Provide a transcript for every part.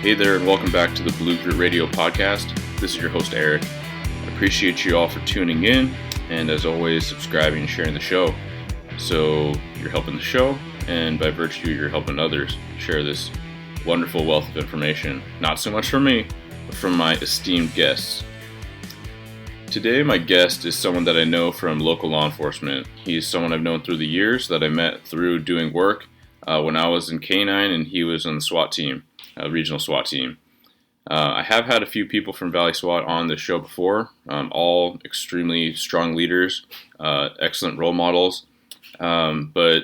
Hey there, and welcome back to the Blue Grit Radio podcast. This is your host, Eric. I appreciate you all for tuning in, and as always, subscribing and sharing the show. So you're helping the show, and by virtue, you're helping others share this wonderful wealth of information. Not so much from me, but from my esteemed guests. Today, my guest is someone that I know from local law enforcement. He's someone I've known through the years that I met through doing work when I was in K-9 and he was on the SWAT team. Regional SWAT team. I have had a few people from Valley SWAT on the show before, all extremely strong leaders, excellent role models, but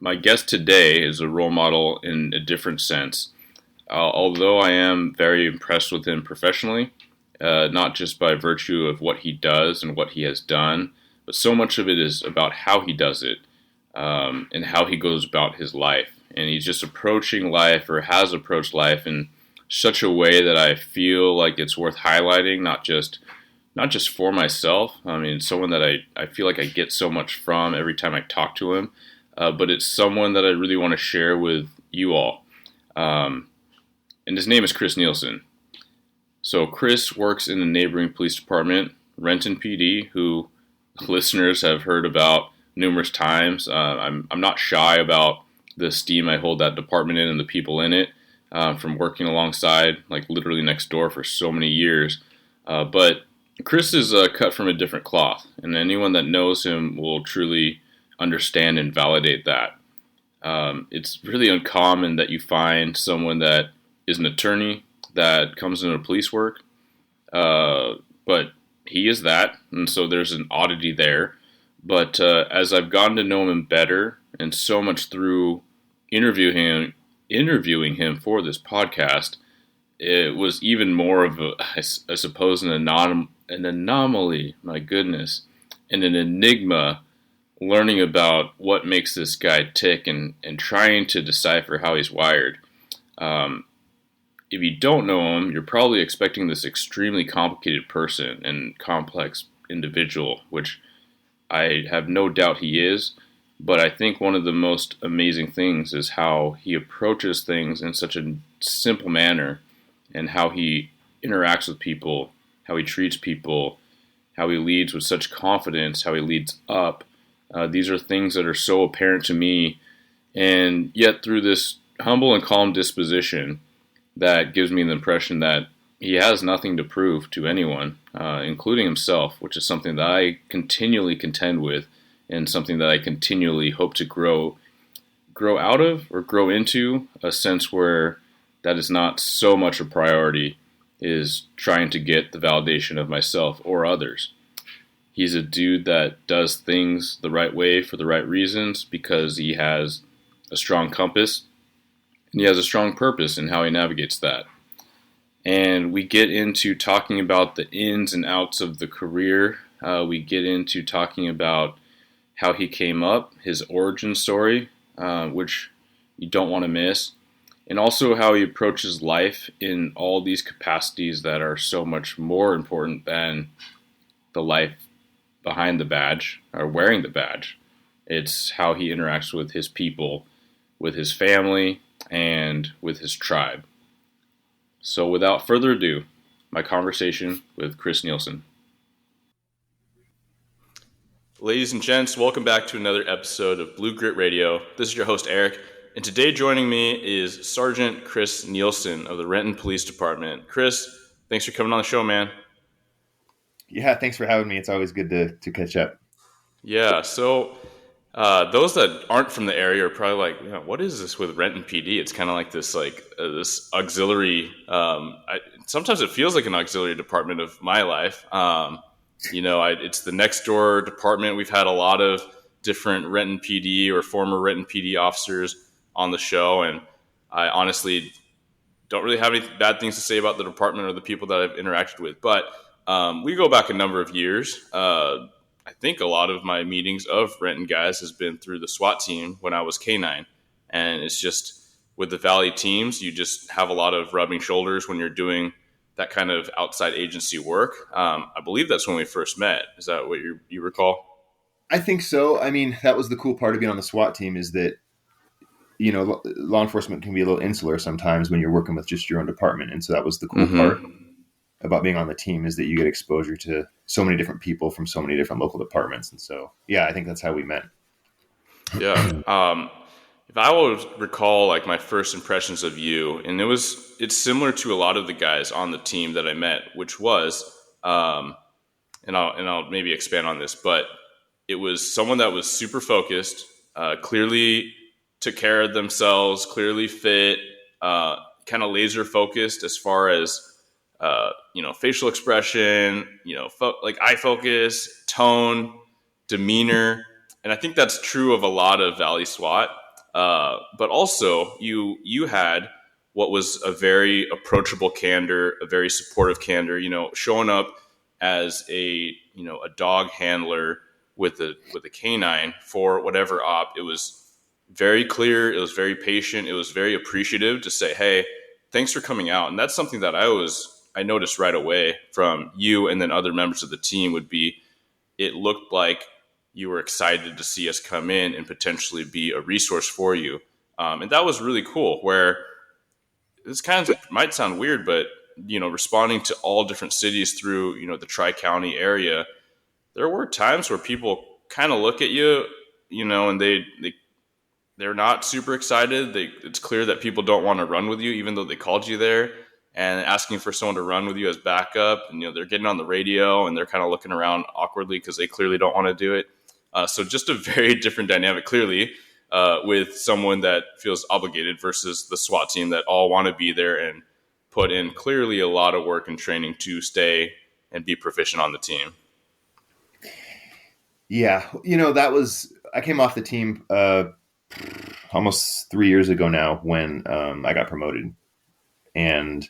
my guest today is a role model in a different sense. Although I am very impressed with him professionally, not just by virtue of what he does and what he has done, but so much of it is about how he does it and how he goes about his life. And he's just approaching life, or has approached life, in such a way that I feel like it's worth highlighting, not just for myself. I mean, someone that I feel like I get so much from every time I talk to him, but it's someone that I really want to share with you all. And his name is Chris Nielsen. So Chris works in the neighboring police department, Renton PD, who listeners have heard about numerous times. I'm not shy about the esteem I hold that department in and the people in it, from working alongside, like literally next door for so many years. But Chris is cut from a different cloth, and anyone that knows him will truly understand and validate that. It's really uncommon that you find someone that is an attorney that comes into police work, but he is that, and so there's an oddity there. But as I've gotten to know him better, and so much through interviewing him for this podcast, it was even more of I suppose, an anomaly, my goodness, and an enigma, learning about what makes this guy tick and trying to decipher how he's wired. If you don't know him, you're probably expecting this extremely complicated person and complex individual, which I have no doubt he is. But I think one of the most amazing things is how he approaches things in such a simple manner, and how he interacts with people, how he treats people, how he leads with such confidence, how he leads up. These are things that are so apparent to me, and yet through this humble and calm disposition that gives me the impression that he has nothing to prove to anyone, including himself, which is something that I continually contend with, and something that I continually hope to grow out of, or grow into a sense where that is not so much a priority, is trying to get the validation of myself or others. He's a dude that does things the right way for the right reasons, because he has a strong compass and he has a strong purpose in how he navigates that. And we get into talking about the ins and outs of the career. We get into talking about how he came up, his origin story, which you don't want to miss, and also how he approaches life in all these capacities that are so much more important than the life behind the badge, or wearing the badge. It's how he interacts with his people, with his family, and with his tribe. So without further ado, my conversation with Chris Nielsen. Ladies and gents, welcome back to another episode of Blue Grit Radio. This is your host, Eric, and today joining me is Sergeant Chris Nielsen of the Renton Police Department. Chris, thanks for coming on the show, man. Yeah, thanks for having me. It's always good to catch up. Yeah, so those that aren't from the area are probably like, what is this with Renton PD? It's kind of like this this auxiliary, sometimes it feels like an auxiliary department of my life. It's the next door department. We've had a lot of different Renton PD or former Renton PD officers on the show, and I honestly don't really have any bad things to say about the department or the people that I've interacted with. But we go back a number of years. I think a lot of my meetings of Renton guys has been through the SWAT team when I was K-9, and it's just with the Valley teams, you just have a lot of rubbing shoulders when you're doing that kind of outside agency work. I believe that's when we first met. Is that what you recall? I think so. I mean, that was the cool part of being on the SWAT team, is that law enforcement can be a little insular sometimes when you're working with just your own department. And so that was the cool part Mm-hmm. about being on the team, is that you get exposure to so many different people from so many different local departments. And so, yeah, I think that's how we met. Yeah. If I would recall like my first impressions of you, and it's similar to a lot of the guys on the team that I met, which was, and I'll maybe expand on this, but it was someone that was super focused, clearly took care of themselves, clearly fit, kind of laser focused as far as facial expression, like eye focus, tone, demeanor, and I think that's true of a lot of Valley SWAT. But also, you had what was a very approachable candor, a very supportive candor. Showing up as a dog handler with a canine for whatever op. It was very clear. It was very patient. It was very appreciative to say, "Hey, thanks for coming out." And that's something that I noticed right away from you and then other members of the team would be, it looked like you were excited to see us come in and potentially be a resource for you. And that was really cool, where this kind of might sound weird, but, responding to all different cities through, the Tri-County area, there were times where people kind of look at you, and they're not super excited. It's clear that people don't want to run with you, even though they called you there, and asking for someone to run with you as backup. And, they're getting on the radio and they're kind of looking around awkwardly because they clearly don't want to do it. So just a very different dynamic, clearly, with someone that feels obligated versus the SWAT team that all want to be there and put in clearly a lot of work and training to stay and be proficient on the team. Yeah. I came off the team almost 3 years ago now when I got promoted. And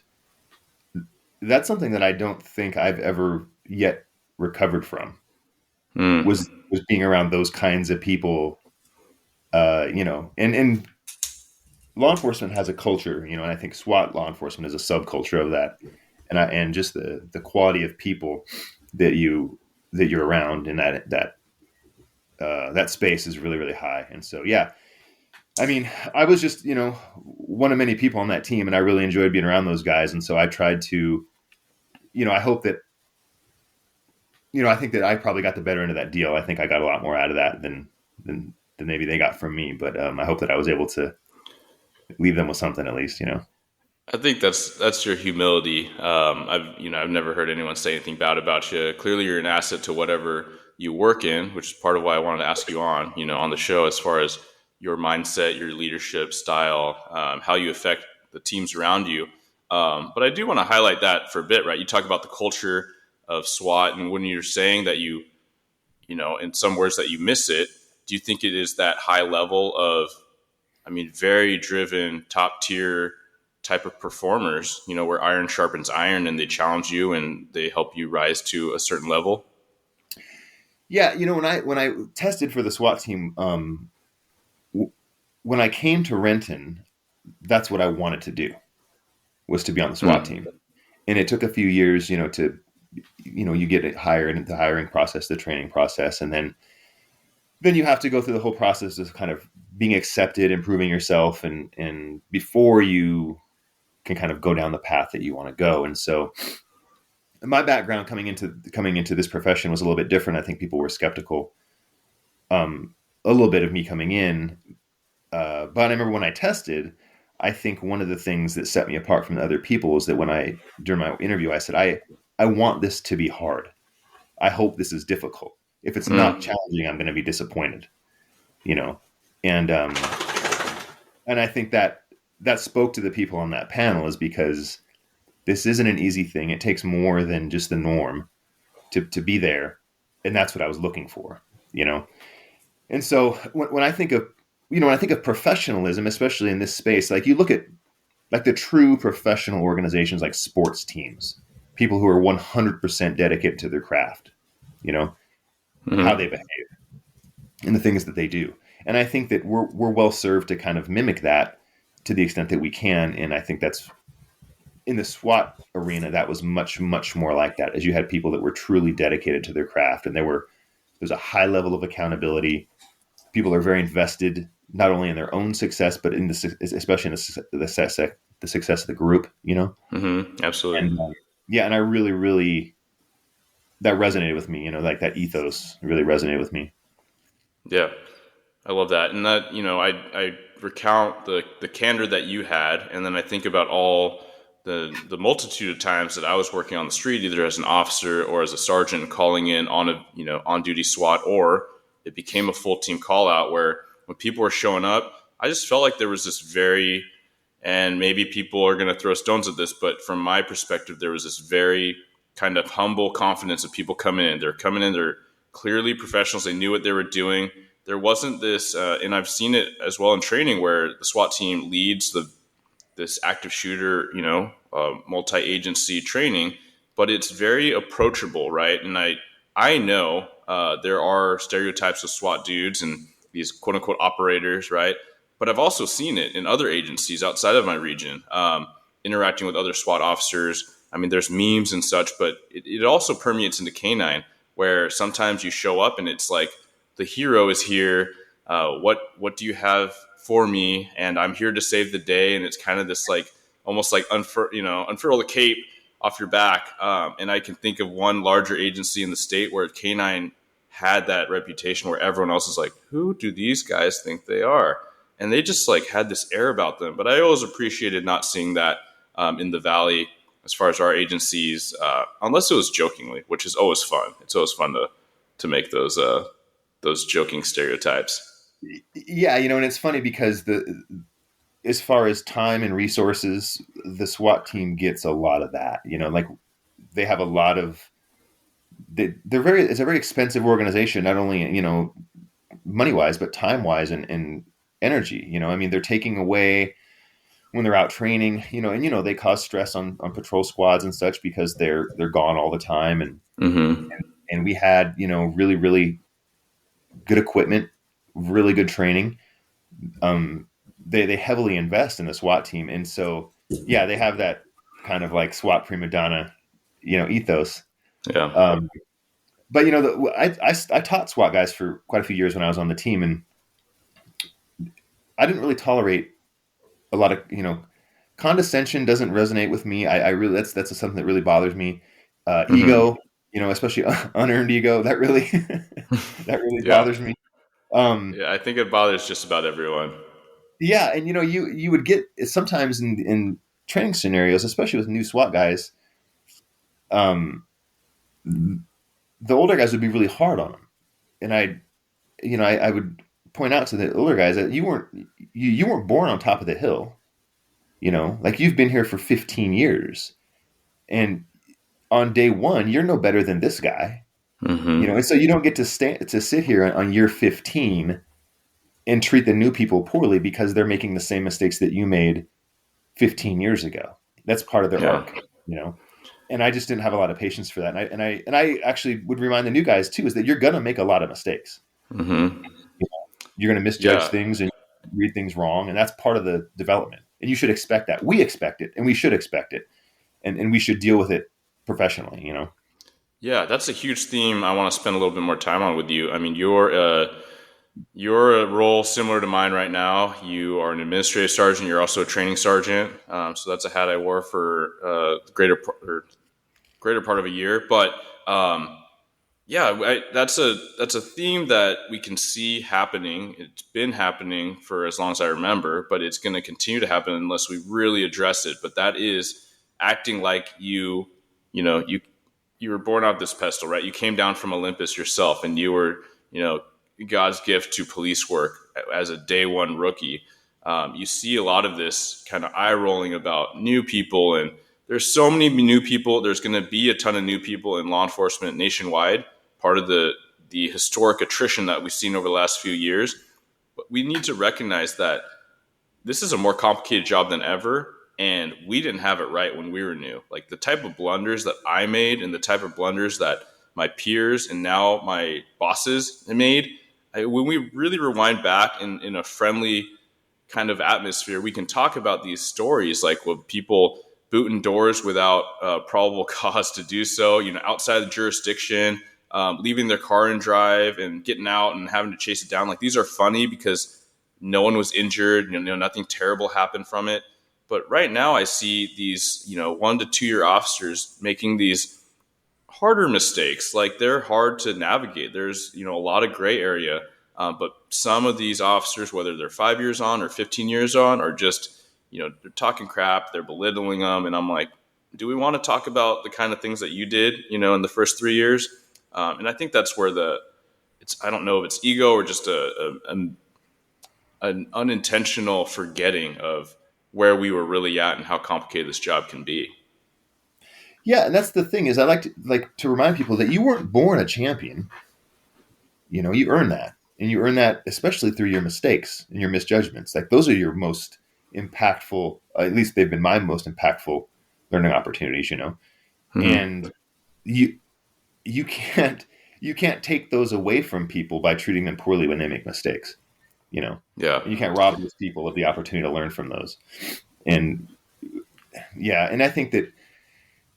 that's something that I don't think I've ever yet recovered from. Was being around those kinds of people, and law enforcement has a culture, and I think SWAT law enforcement is a subculture of that, and just the quality of people that you're around in that space is really, really high. And so, yeah, I mean, I was just, one of many people on that team, and I really enjoyed being around those guys. And so I tried to, I hope that, I think that I probably got the better end of that deal. I think I got a lot more out of that than maybe they got from me. But I hope that I was able to leave them with something at least, I think that's your humility. I've never heard anyone say anything bad about you. Clearly, you're an asset to whatever you work in, which is part of why I wanted to ask you on the show, as far as your mindset, your leadership style, how you affect the teams around you. But I do want to highlight that for a bit, right? You talk about the culture of SWAT, and when you're saying that you in some words that you miss it, do you think it is that high level of, very driven, top tier type of performers, where iron sharpens iron and they challenge you and they help you rise to a certain level? Yeah. When I tested for the SWAT team, when I came to Renton, that's what I wanted to do, was to be on the SWAT team. And it took a few years, you get it hired into the hiring process, the training process. And then you have to go through the whole process of kind of being accepted, improving yourself, and before you can kind of go down the path that you want to go. And so my background coming into this profession was a little bit different. I think people were skeptical, a little bit of me coming in. But I remember when I tested, I think one of the things that set me apart from the other people is that during my interview, I said, I want this to be hard. I hope this is difficult. If it's not challenging, I'm going to be disappointed, and I think that spoke to the people on that panel, is because this isn't an easy thing. It takes more than just the norm to be there. And that's what I was looking for, And so when I think of professionalism, especially in this space, like you look at like the true professional organizations, like sports teams, people who are 100% dedicated to their craft, how they behave and the things that they do. And I think that we're well served to kind of mimic that to the extent that we can. And I think that's in the SWAT arena, that was much, much more like that, as you had people that were truly dedicated to there's a high level of accountability. People are very invested, not only in their own success, but in especially in the success of the group, Absolutely. And yeah, and I really, really, that resonated with me, like that ethos really resonated with me. Yeah. I love that. And that, I recount the candor that you had. And then I think about all the multitude of times that I was working on the street, either as an officer or as a sergeant, calling in on a, on duty SWAT, or it became a full team call out where when people were showing up, I just felt like there was this very, and maybe people are going to throw stones at this, but from my perspective, there was this very kind of humble confidence of people coming in. They're coming in, they're clearly professionals. They knew what they were doing. There wasn't this, and I've seen it as well in training, where the SWAT team leads this active shooter, multi-agency training, but it's very approachable, right? And I know there are stereotypes of SWAT dudes and these quote unquote operators, right? But I've also seen it in other agencies outside of my region, interacting with other SWAT officers. I mean, there's memes and such, but it also permeates into canine, where sometimes you show up and it's like the hero is here. What do you have for me? And I'm here to save the day. And it's kind of this like almost like unfurl the cape off your back. And I can think of one larger agency in the state where canine had that reputation, where everyone else is like, who do these guys think they are? And they just like had this air about them. But I always appreciated not seeing that in the Valley as far as our agencies, unless it was jokingly, which is always fun. It's always fun to make those joking stereotypes. Yeah, and it's funny because as far as time and resources, the SWAT team gets a lot of that. Like they have a lot of it's a very expensive organization, not only money wise, but time wise and energy. I mean, they're taking away when they're out training, and they cause stress on patrol squads and such because they're gone all the time, and we had really, really good equipment, really good training. They heavily invest in the SWAT team, and so yeah, they have that kind of like SWAT prima donna, ethos. Yeah. But I taught SWAT guys for quite a few years when I was on the team, and I didn't really tolerate a lot of condescension. Doesn't resonate with me. I really that's something that really bothers me. Ego, especially unearned ego, that really Yeah. bothers me. Yeah, I think it bothers just about everyone. Yeah, and you would get sometimes in training scenarios, especially with new SWAT guys, the older guys would be really hard on them, and I would point out to the older guys that you weren't born on top of the hill, like you've been here for 15 years, and on day one you're no better than this guy, and so you don't get to sit here on year 15 and treat the new people poorly because they're making the same mistakes that you made 15 years ago. That's part of their arc, and I just didn't have a lot of patience for that. And I actually would remind the new guys too, is that you're going to make a lot of mistakes. You're going to misjudge things and read things wrong. And that's part of the development. And you should expect that. We expect it, and we should expect it, and we should deal with it professionally, Yeah, that's a huge theme I want to spend a little bit more time on with you. I mean, you're a role similar to mine right now. You are an administrative sergeant. You're also a training sergeant. So that's a hat I wore for the greater part of a year. But that's a theme that we can see happening. It's been happening for as long as I remember, but it's going to continue to happen unless we really address it. But that is acting like you were born out of this pedestal, right? You came down from Olympus yourself, and you were, God's gift to police work as a day one rookie. You see a lot of this kind of eye rolling about new people, and there's so many new people. There's going to be a ton of new people in law enforcement nationwide, part of the historic attrition that we've seen over the last few years. But we need to recognize that this is a more complicated job than ever, and we didn't have it right when we were new. Like the type of blunders that I made and the type of blunders that my peers and now my bosses made, when we really rewind back in a friendly kind of atmosphere, we can talk about these stories, like with people booting doors without probable cause to do so, outside the jurisdiction, leaving their car in drive and getting out and having to chase it down. Like these are funny because no one was injured, nothing terrible happened from it. But right now I see these, 1 to 2 year officers making these harder mistakes. Like, they're hard to navigate. There's, a lot of gray area. But some of these officers, whether they're 5 years on or 15 years on, are just, they're talking crap, they're belittling them. And I'm like, do we want to talk about the kind of things that you did, in the first 3 years? And I think that's where I don't know if it's ego or just an unintentional forgetting of where we were really at and how complicated this job can be. Yeah, and that's the thing is I like to remind people that you weren't born a champion. You earn that. And you earn that especially through your mistakes and your misjudgments. Like, those are your most impactful, at least they've been my most impactful learning opportunities, Mm-hmm. And you can't take those away from people by treating them poorly when they make mistakes. Yeah. You can't rob those people of the opportunity to learn from those. And yeah, and I think that,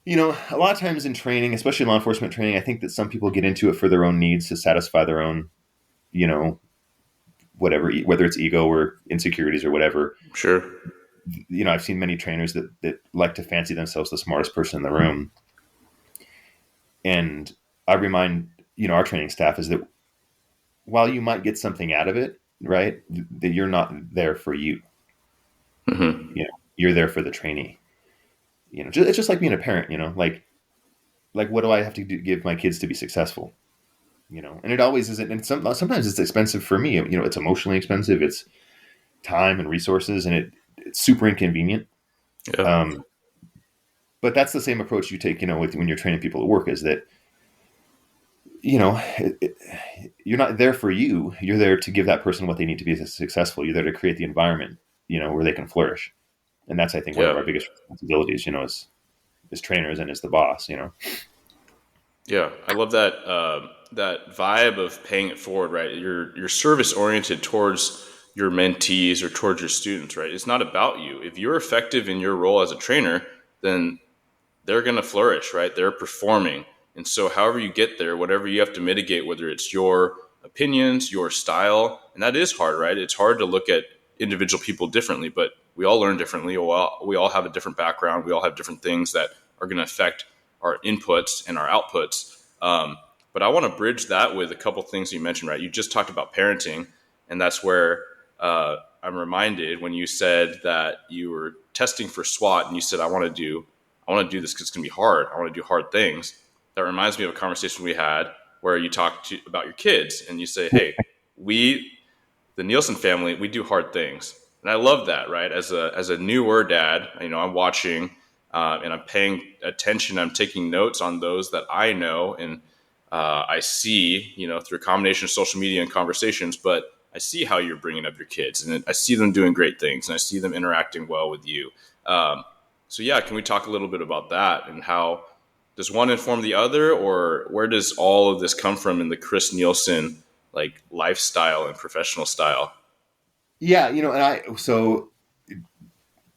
a lot of times in training, especially law enforcement training, I think that some people get into it for their own needs to satisfy their own, whatever, whether it's ego or insecurities or whatever. Sure. I've seen many trainers that like to fancy themselves the smartest person in the room. And I remind, our training staff is that while you might get something out of it, right, that you're not there for you. Mm-hmm. You're there for the trainee. It's just like being a parent, like what do I have to give my kids to be successful? And it always isn't. And sometimes it's expensive for me. It's emotionally expensive. It's time and resources, and it's super inconvenient. Yeah. But that's the same approach you take, when you're training people at work, is that, you're not there for you. You're there to give that person what they need to be successful. You're there to create the environment, where they can flourish. And that's, I think, one of our biggest responsibilities, as trainers and as the boss, Yeah, I love that that vibe of paying it forward, right? You're service oriented towards your mentees or towards your students, right? It's not about you. If you're effective in your role as a trainer, then they're going to flourish, right? They're performing. And so however you get there, whatever you have to mitigate, whether it's your opinions, your style, and that is hard, right? It's hard to look at individual people differently, but we all learn differently. We all have a different background. We all have different things that are going to affect our inputs and our outputs. But I want to bridge that with a couple things you mentioned, right? You just talked about parenting, and that's where I'm reminded when you said that you were testing for SWAT and you said, I want to do this because it's going to be hard. I want to do hard things. That reminds me of a conversation we had where you talked about your kids and you say, hey, the Nielsen family, we do hard things. And I love that, right? As a newer dad, I'm watching and I'm paying attention. I'm taking notes on those that I know and I see, through a combination of social media and conversations, but I see how you're bringing up your kids and I see them doing great things and I see them interacting well with you. So yeah, can we talk a little bit about that and how does one inform the other, or where does all of this come from in the Chris Nielsen like lifestyle and professional style? Yeah, so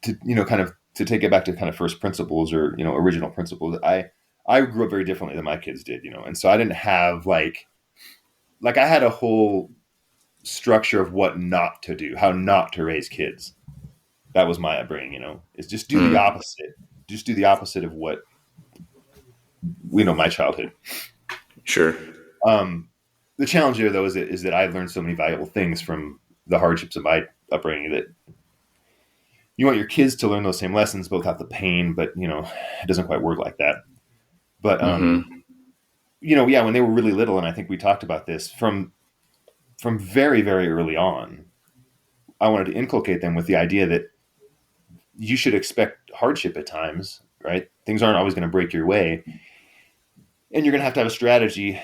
to kind of to take it back to kind of first principles or original principles, I grew up very differently than my kids did, and so I didn't have like I had a whole structure of what not to do, how not to raise kids. That was my upbringing, is just do the opposite. Just do the opposite of what my childhood. Sure. The challenge there, though, is that I've learned so many valuable things from the hardships of my upbringing that you want your kids to learn those same lessons, both without the pain, but it doesn't quite work like that. But yeah, when they were really little, and I think we talked about this from very, very early on, I wanted to inculcate them with the idea that you should expect hardship at times, right? Things aren't always going to break your way. And you're going to have a strategy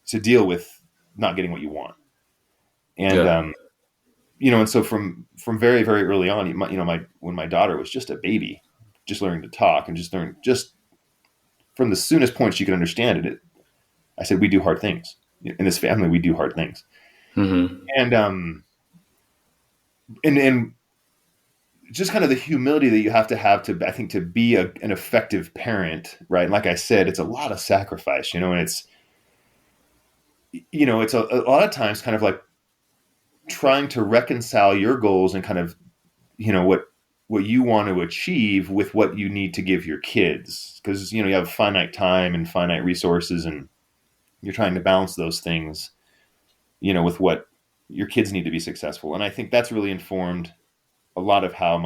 to deal with not getting what you want. And, and so from very, very early on, when my daughter was just a baby, just learning to talk and just from the soonest point she could understand it, I said, we do hard things. In this family, we do hard things. Mm-hmm. And just kind of the humility that you have to, I think, to be an effective parent, right? And like I said, it's a lot of sacrifice, and it's a lot of times kind of like trying to reconcile your goals and kind of, what you want to achieve with what you need to give your kids. Because, you have finite time and finite resources, and you're trying to balance those things, with what your kids need to be successful. And I think that's really informed a lot of how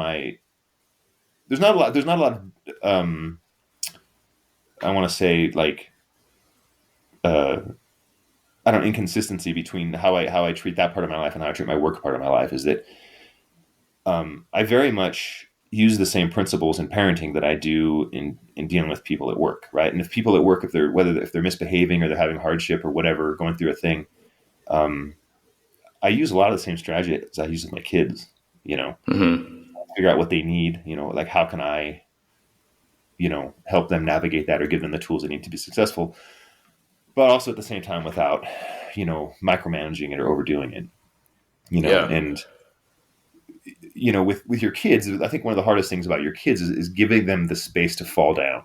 there's not a lot of, I want to say, like, I don't inconsistency between how I treat that part of my life and how I treat my work part of my life. Is that I very much use the same principles in parenting that I do in dealing with people at work, right? And if people at work, if they're misbehaving or they're having hardship or whatever, going through a thing, I use a lot of the same strategies I use with my kids. Figure out what they need. Like, how can I, help them navigate that or give them the tools they need to be successful, but also at the same time without, micromanaging it or overdoing it. And with your kids, I think one of the hardest things about your kids is giving them the space to fall down.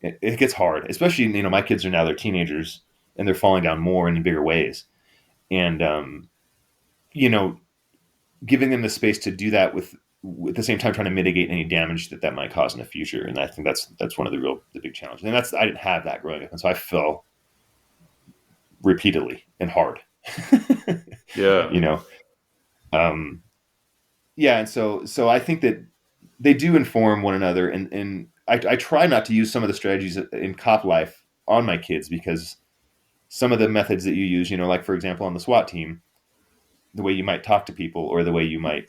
It gets hard, especially, my kids are now, they're teenagers and they're falling down more and in bigger ways. And, giving them the space to do that with at the same time trying to mitigate any damage that might cause in the future. And I think that's one of the big challenges. And I didn't have that growing up. And so I fell repeatedly and hard. Yeah. Yeah. And so I think that they do inform one another. And I try not to use some of the strategies in cop life on my kids, because some of the methods that you use, like, for example, on the SWAT team, the way you might talk to people or the way you might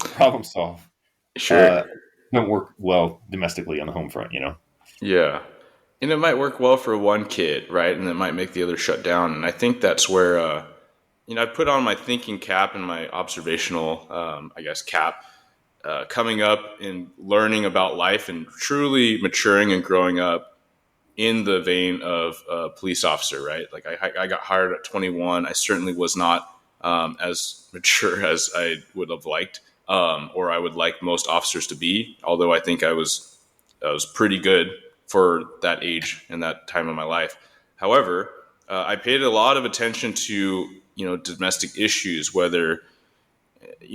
problem solve, Sure. don't work well domestically on the home front, Yeah. And it might work well for one kid, right? And it might make the other shut down. And I think that's where, I put on my thinking cap and my observational, cap, coming up and learning about life and truly maturing and growing up in the vein of a police officer, right? Like, I got hired at 21. I certainly was not as mature as I would have liked, or I would like most officers to be. Although I think I was pretty good for that age and that time of my life. However, I paid a lot of attention to domestic issues, whether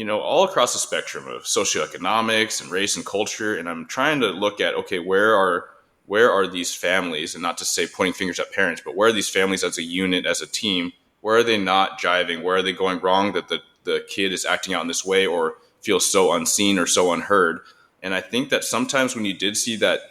all across the spectrum of socioeconomics and race and culture. And I'm trying to look at, okay, where are these families, and not to say pointing fingers at parents, but where are these families as a unit, as a team? Where are they not jiving? Where are they going wrong that the kid is acting out in this way or feels so unseen or so unheard? And I think that sometimes when you did see that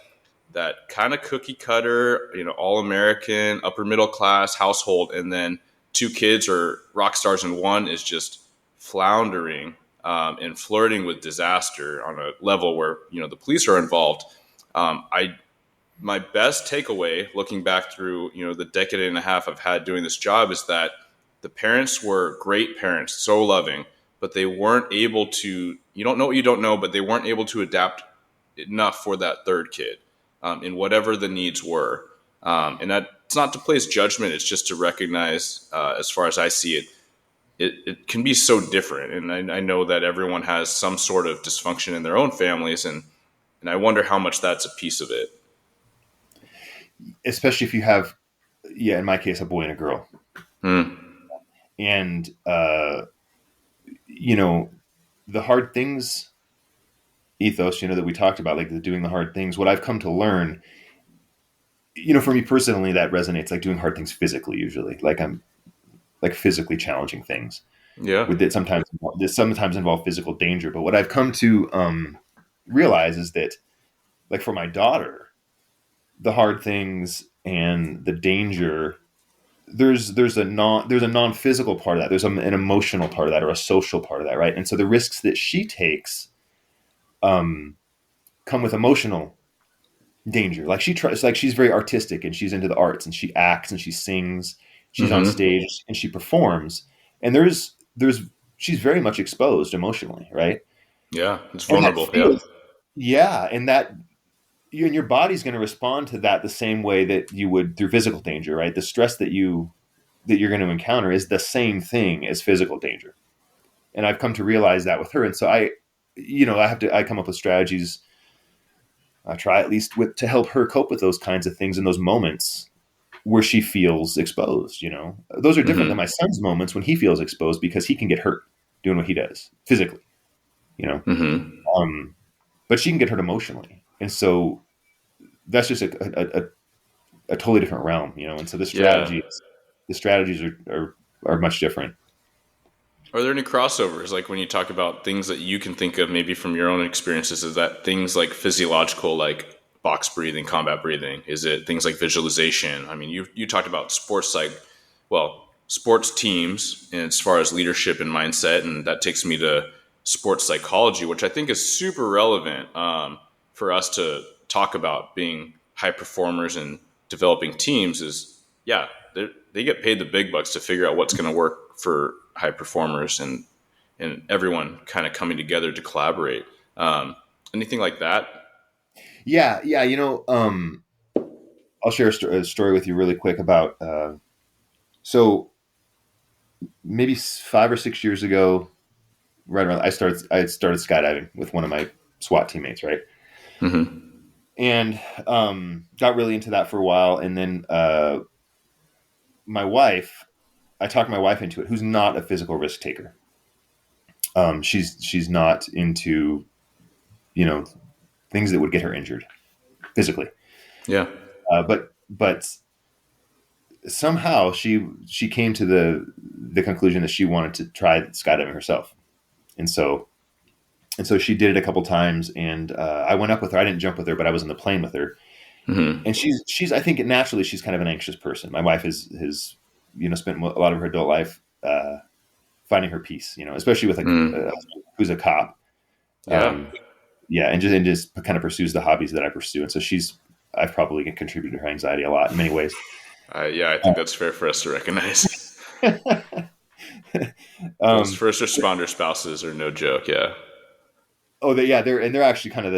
kind of cookie cutter, all American, upper middle class household, and then two kids or rock stars and one is just floundering and flirting with disaster on a level where, the police are involved. My best takeaway looking back through, the decade and a half I've had doing this job is that the parents were great parents, so loving, but they weren't able to, you don't know what you don't know, but they weren't able to adapt enough for that third kid in whatever the needs were. And that's not to place judgment. It's just to recognize, as far as I see it, it can be so different. And I know that everyone has some sort of dysfunction in their own families. And I wonder how much that's a piece of it. Especially if you have, in my case, a boy and a girl. And, the hard things ethos, that we talked about, like doing the hard things, what I've come to learn, for me personally, that resonates, like doing hard things physically, usually, like I'm like physically challenging things. Yeah. With it sometimes involve physical danger. But what I've come to realize is that, like, for my daughter, the hard things and the danger, there's a non-physical part of that. There's an emotional part of that, or a social part of that, right? And so the risks that she takes come with emotional danger. Like, she's very artistic and she's into the arts and she acts and she sings, she's on stage and she performs. And she's very much exposed emotionally, right? Yeah, it's vulnerable. And that your body's going to respond to that the same way that you would through physical danger, right? The stress that you're going to encounter is the same thing as physical danger. And I've come to realize that with her. And so I come up with strategies. I try at least to help her cope with those kinds of things in those moments, where she feels exposed. Those are different than Mm-hmm. my son's moments when he feels exposed because he can get hurt doing what he does physically, you know. Mm-hmm. But she can get hurt emotionally, and so that's just a totally different realm, And so Yeah. the strategies are much different. Are there any crossovers, like when you talk about things that you can think of maybe from your own experiences? Is that things like physiological, like box breathing, combat breathing? Is it things like visualization? I mean, you talked about sports teams, and as far as leadership and mindset, and that takes me to sports psychology, which I think is super relevant for us to talk about being high performers and developing teams. Is yeah, they get paid the big bucks to figure out what's going to work for high performers and everyone kind of coming together to collaborate. Anything like that? Yeah. I'll share a story with you really quick about. So maybe 5 or 6 years ago, right around, I had started skydiving with one of my SWAT teammates, right? Mm-hmm. And got really into that for a while, and then my wife, I talked my wife into it, who's not a physical risk taker. She's not into things that would get her injured physically. Yeah. But somehow she came to the conclusion that she wanted to try skydiving herself, and so she did it a couple times, and I went up with her. I didn't jump with her, but I was in the plane with her. Mm-hmm. And she's I think naturally she's kind of an anxious person. My wife has spent a lot of her adult life finding her peace, especially with who's a cop. Yeah. Yeah, and just kind of pursues the hobbies that I pursue, and so I've probably contributed to her anxiety a lot in many ways. Yeah, I think that's fair for us to recognize. Those um, first responder spouses are no joke. Yeah. they're actually kind of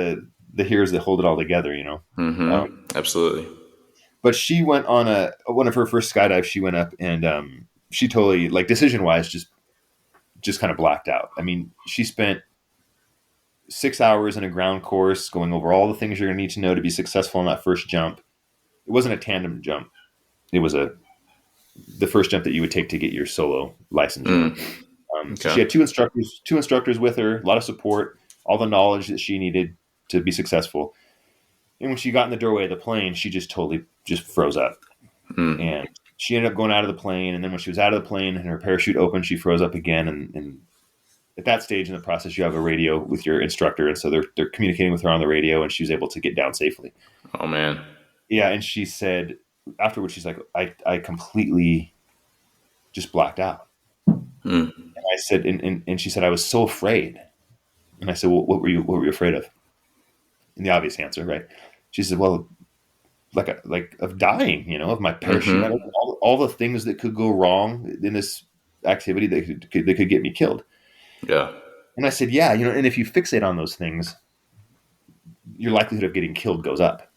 the heroes that hold it all together. Mm-hmm. Absolutely. But she went on one of her first skydives. She went up and she totally, like, decision wise, just kind of blacked out. I mean, she spent 6 hours in a ground course going over all the things you're going to need to know to be successful on that first jump. It wasn't a tandem jump. It was the first jump that you would take to get your solo license. So she Okay. had two instructors with her, a lot of support, all the knowledge that she needed to be successful. And when she got in the doorway of the plane, she just totally just froze up. Mm. And she ended up going out of the plane. And then when she was out of the plane and her parachute opened, she froze up again. And at that stage in the process, you have a radio with your instructor. And so they're communicating with her on the radio, and she was able to get down safely. Oh man. Yeah. And she said afterwards, she's like, I completely just blacked out. Mm. And I said, and she said, I was so afraid. And I said, well, what were you afraid of? And the obvious answer, right? She said, well, like of dying, of my parachute, Mm-hmm. all the things that could go wrong in this activity that could get me killed. Yeah. And I said, yeah, and if you fixate on those things, your likelihood of getting killed goes up,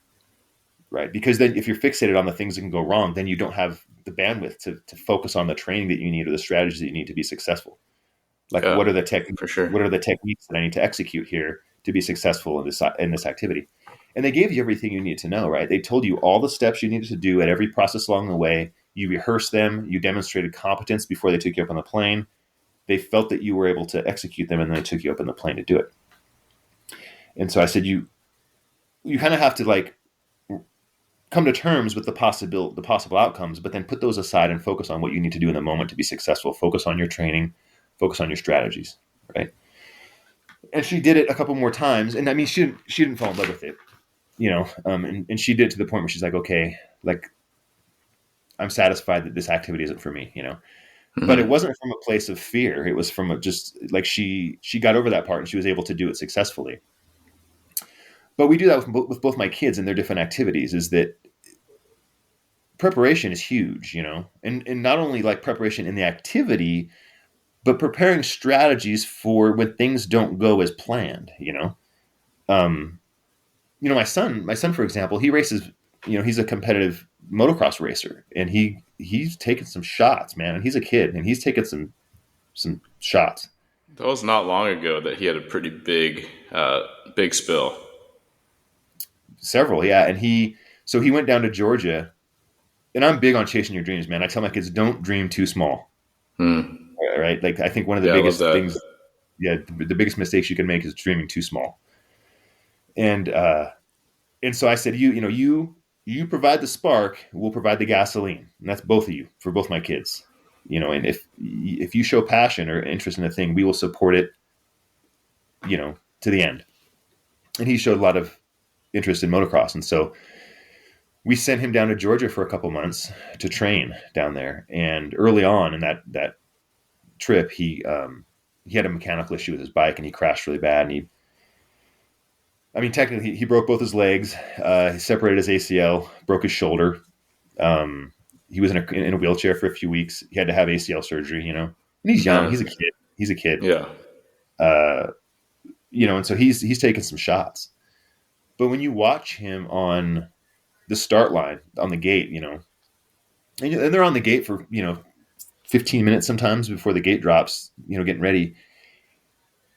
right? Because then if you're fixated on the things that can go wrong, then you don't have the bandwidth to focus on the training that you need or the strategies that you need to be successful. Like, Yeah. what are the For sure. techniques that I need to execute here to be successful in this activity? And they gave you everything you needed to know, right? They told you all the steps you needed to do at every process along the way. You rehearsed them. You demonstrated competence before they took you up on the plane. They felt that you were able to execute them, and then they took you up on the plane to do it. And so I said, you kind of have to, like, come to terms with the possible outcomes, but then put those aside and focus on what you need to do in the moment to be successful. Focus on your training, focus on your strategies, right? And she did it a couple more times, and I mean, she didn't fall in love with it, and she did it to the point where she's like, okay, like, I'm satisfied that this activity isn't for me. But it Mm-hmm. wasn't from a place of fear. It was from just like she got over that part and she was able to do it successfully. But we do that with both my kids and their different activities. Is that preparation is huge, and not only like preparation in the activity, but preparing strategies for when things don't go as planned. Um, my son, for example, he races. He's a competitive motocross racer, and he's taken some shots, man. And he's a kid, and he's taken some shots. That was not long ago that he had a pretty big spill. Several, yeah. And he went down to Georgia and I'm big on chasing your dreams, man. I tell my kids, don't dream too small. Hmm. Right? Like I think one of the Yeah, I love biggest that. things, the biggest mistakes you can make is dreaming too small. And and so I said, you provide the spark, we'll provide the gasoline, and that's both of you for both my kids. And if you show passion or interest in a thing, we will support it, to the end. And he showed a lot of interest in motocross, and so we sent him down to Georgia for a couple months to train down there. And early on in that trip, he had a mechanical issue with his bike, and he crashed really bad. And technically, he broke both his legs. He separated his ACL, broke his shoulder. He was in a wheelchair for a few weeks. He had to have ACL surgery, and he's young. Yeah. He's a kid. He's a kid. Yeah. And so he's taken some shots. But when you watch him on the start line, on the gate, and they're on the gate for, 15 minutes sometimes before the gate drops, getting ready.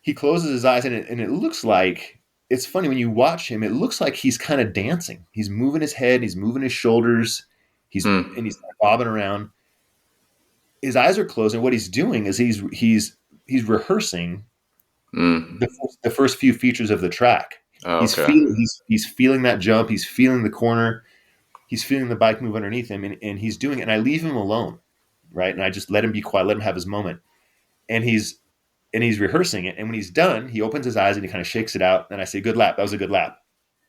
He closes his eyes, and it looks like, it's funny when you watch him, it looks like he's kind of dancing. He's moving his head, he's moving his shoulders, he's bobbing around. His eyes are closed, and what he's doing is he's rehearsing the first few features of the track. Oh, He's okay. feeling that jump, he's feeling the corner, he's feeling the bike move underneath him, and he's doing it. And I leave him alone, right? And I just let him be quiet, let him have his moment. And he's rehearsing it. And when he's done, he opens his eyes and he kind of shakes it out. And I say, "Good lap. That was a good lap."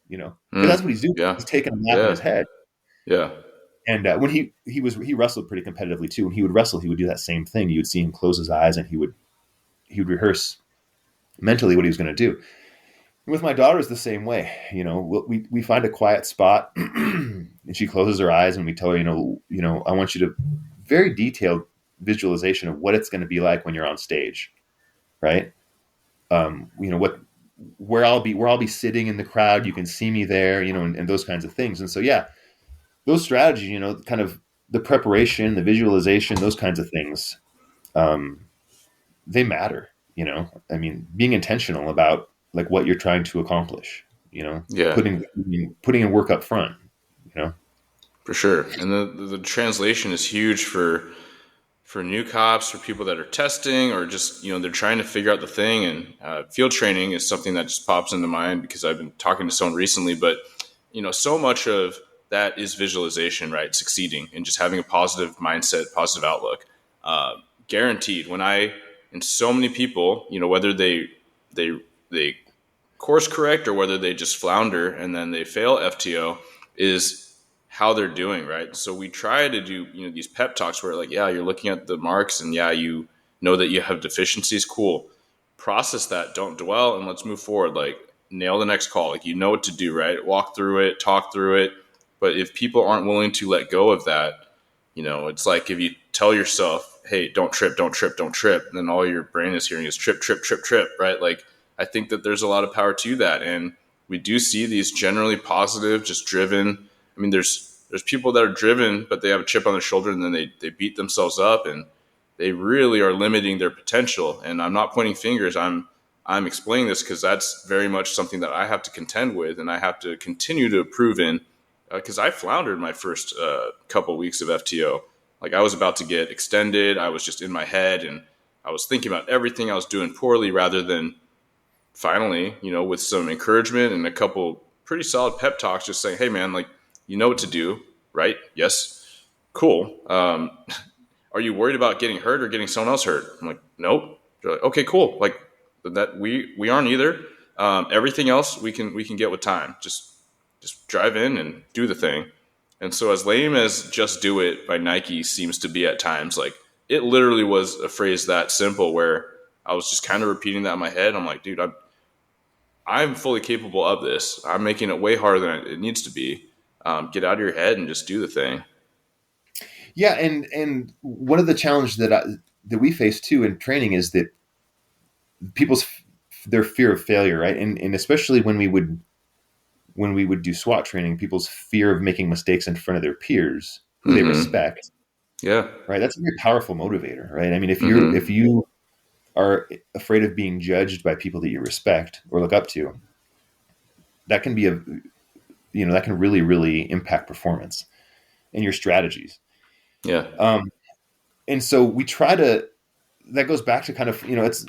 Because that's what he's doing. Yeah. He's taking a lap in his head. Yeah. And when he wrestled pretty competitively too. When he would wrestle, he would do that same thing. You would see him close his eyes, and he would rehearse mentally what he was going to do. And with my daughter, is the same way. We find a quiet spot, and she closes her eyes, and we tell her, I want you to very detailed visualization of what it's going to be like when you're on stage, right? Where I'll be sitting in the crowd. You can see me there, and those kinds of things. And so, yeah, those strategies, kind of the preparation, the visualization, those kinds of things, they matter. Being intentional about like what you're trying to accomplish. Yeah. Putting in work up front. For sure. And the translation is huge for new cops, for people that are testing, or just, they're trying to figure out the thing. And field training is something that just pops into mind because I've been talking to someone recently. But, so much of that is visualization, right? Succeeding and just having a positive mindset, positive outlook. Guaranteed. And so many people, whether they course correct or whether they just flounder and then they fail FTO, is how they're doing, right? So we try to do, these pep talks where like, yeah, you're looking at the marks and yeah, you know that you have deficiencies. Cool. Process that. Don't dwell and let's move forward. Like nail the next call. Like, what to do, right? Walk through it, talk through it. But if people aren't willing to let go of that, it's like if you tell yourself, hey, don't trip, don't trip, don't trip. And then all your brain is hearing is trip, trip, trip, trip, right? Like, I think that there's a lot of power to that. And we do see these generally positive, just driven. There's people that are driven, but they have a chip on their shoulder and then they beat themselves up and they really are limiting their potential. And I'm not pointing fingers. I'm explaining this because that's very much something that I have to contend with and I have to continue to prove in because I floundered my first couple weeks of FTO. Like I was about to get extended. I was just in my head and I was thinking about everything I was doing poorly rather than finally, with some encouragement and a couple pretty solid pep talks, just saying, hey man, like, you know what to do, right? Yes. Cool. Are you worried about getting hurt or getting someone else hurt? I'm like, nope. They're like, okay, cool. Like that we aren't either. Everything else we can get with time. Just drive in and do the thing. And so as lame as "Just Do It" by Nike seems to be at times, like it literally was a phrase that simple where I was just kind of repeating that in my head. I'm like, dude, I'm fully capable of this. I'm making it way harder than it needs to be. Get out of your head and just do the thing. Yeah, and one of the challenges that we face too in training is that their fear of failure, right? And especially when we would do SWAT training, people's fear of making mistakes in front of their peers who they respect. Yeah. Right. That's a very powerful motivator, right? If you are afraid of being judged by people that you respect or look up to, that can be that can really, really impact performance. and your strategies. Yeah. And so we try to, that goes back to kind of, it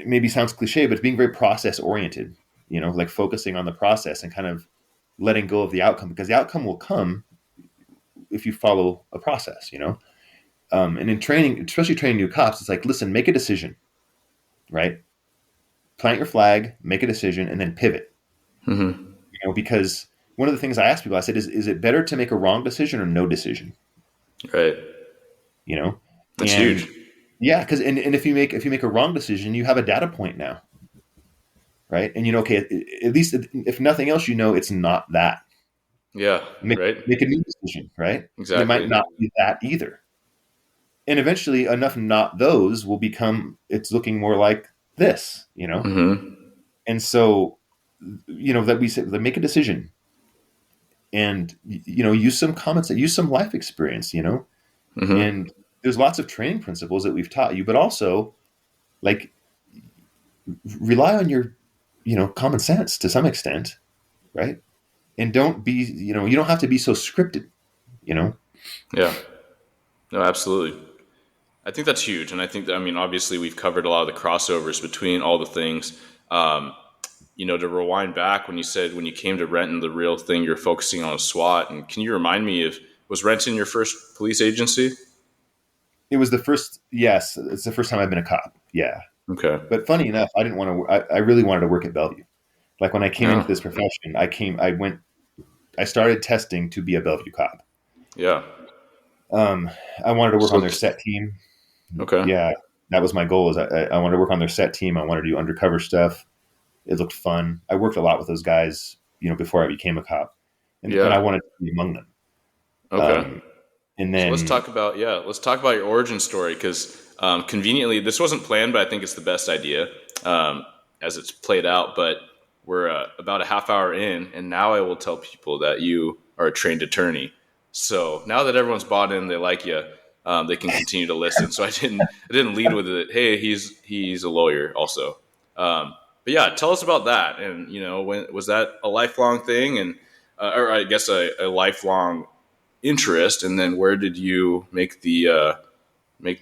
maybe sounds cliche, but it's being very process oriented, like focusing on the process and kind of letting go of the outcome, because the outcome will come if you follow a process, and in training, especially training new cops, it's like, listen, make a decision, right? Plant your flag, make a decision, and then pivot, Mm-hmm. because one of the things I ask people, I said, is it better to make a wrong decision or no decision? Right. That's And huge. yeah, because and if you make a wrong decision, you have a data point now, right? And okay, at least if nothing else, it's not that. Yeah. Make Right. make a new decision, right? And it might Exactly. not be that either. And eventually, enough not those will become. It's looking more like this. Mm-hmm. And so, that we said, make a decision, and use some comments, use some life experience, Mm-hmm. and there's lots of training principles that we've taught you, but also like rely on your common sense to some extent, right? And don't be, you don't have to be so scripted, you know? Yeah. No, absolutely. I think that's huge, and I think that, I mean, obviously we've covered a lot of the crossovers between all the things. Um, to rewind back when you said when you came to Renton, the real thing you're focusing on is SWAT. And can you remind me of, was Renton your first police agency? It was the first, yes, it's the first time I've been a cop. Yeah. Okay. But funny enough, I didn't want to, I really wanted to work at Bellevue. Like when I came into Yeah. this profession, I started testing to be a Bellevue cop. Yeah. Um, I wanted to work on So, their set team. okay. Yeah. That was my goal, is I wanted to work on their set team. I wanted to do undercover stuff. It looked fun. I worked a lot with those guys, before I became a cop, and I Yeah. wanted to be among them. Okay. Um, and So then let's talk about your origin story, because conveniently this wasn't planned, but I think it's the best idea as it's played out. But we're about a half hour in, and now I will tell people that you are a trained attorney. So now that everyone's bought in, they like you. They can continue to listen. So I didn't lead with it. Hey, he's a lawyer also. But yeah, tell us about that. And when was that a lifelong thing, and or I guess a lifelong interest, and then where did you make the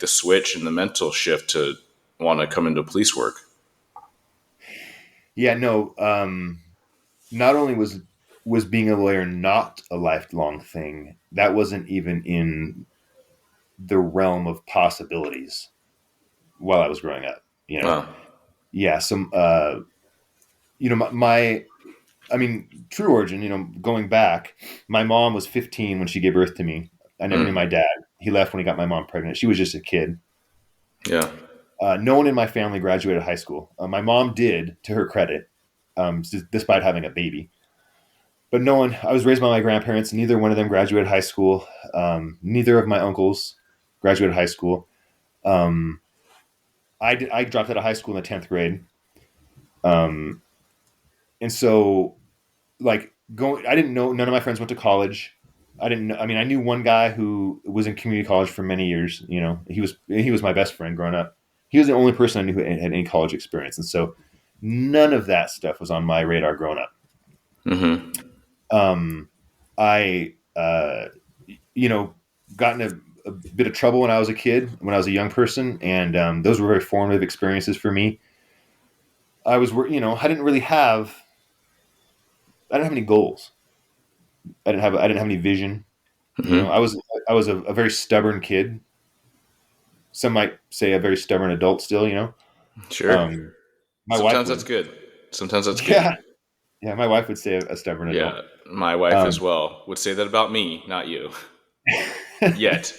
switch and the mental shift to want to come into police work? yeah, no. Not only was being a lawyer not a lifelong thing, that wasn't even in the realm of possibilities while I was growing up. Wow. Yeah. Some, I mean, true origin. Going back, my mom was 15 when she gave birth to me. I never knew my Mm. dad. He left when he got my mom pregnant. She was just a kid. Yeah. No one in my family graduated high school. My mom did, to her credit, despite having a baby. But no one. I was raised by my grandparents. Neither one of them graduated high school. Neither of my uncles graduated high school. Um, I dropped out of high school in the 10th grade. Um, and so, like, I didn't know. None of my friends went to college. I didn't know. I mean, I knew one guy who was in community college for many years. He was my best friend growing up. He was the only person I knew who had any college experience, and so none of that stuff was on my radar growing up. Mm-hmm. Um, I, got in a bit of trouble when I was a kid, when I was a young person, and those were very formative experiences for me. I was, I didn't really have, I didn't have any goals. I didn't have any vision. Mm-hmm. I was a very stubborn kid. Some might say a very stubborn adult still. Sure. Um, my wife Sometimes that's would, good. Sometimes that's good. yeah, yeah, my wife would say a stubborn adult. Yeah. My wife as Um, well would say that about me, not you. Yet.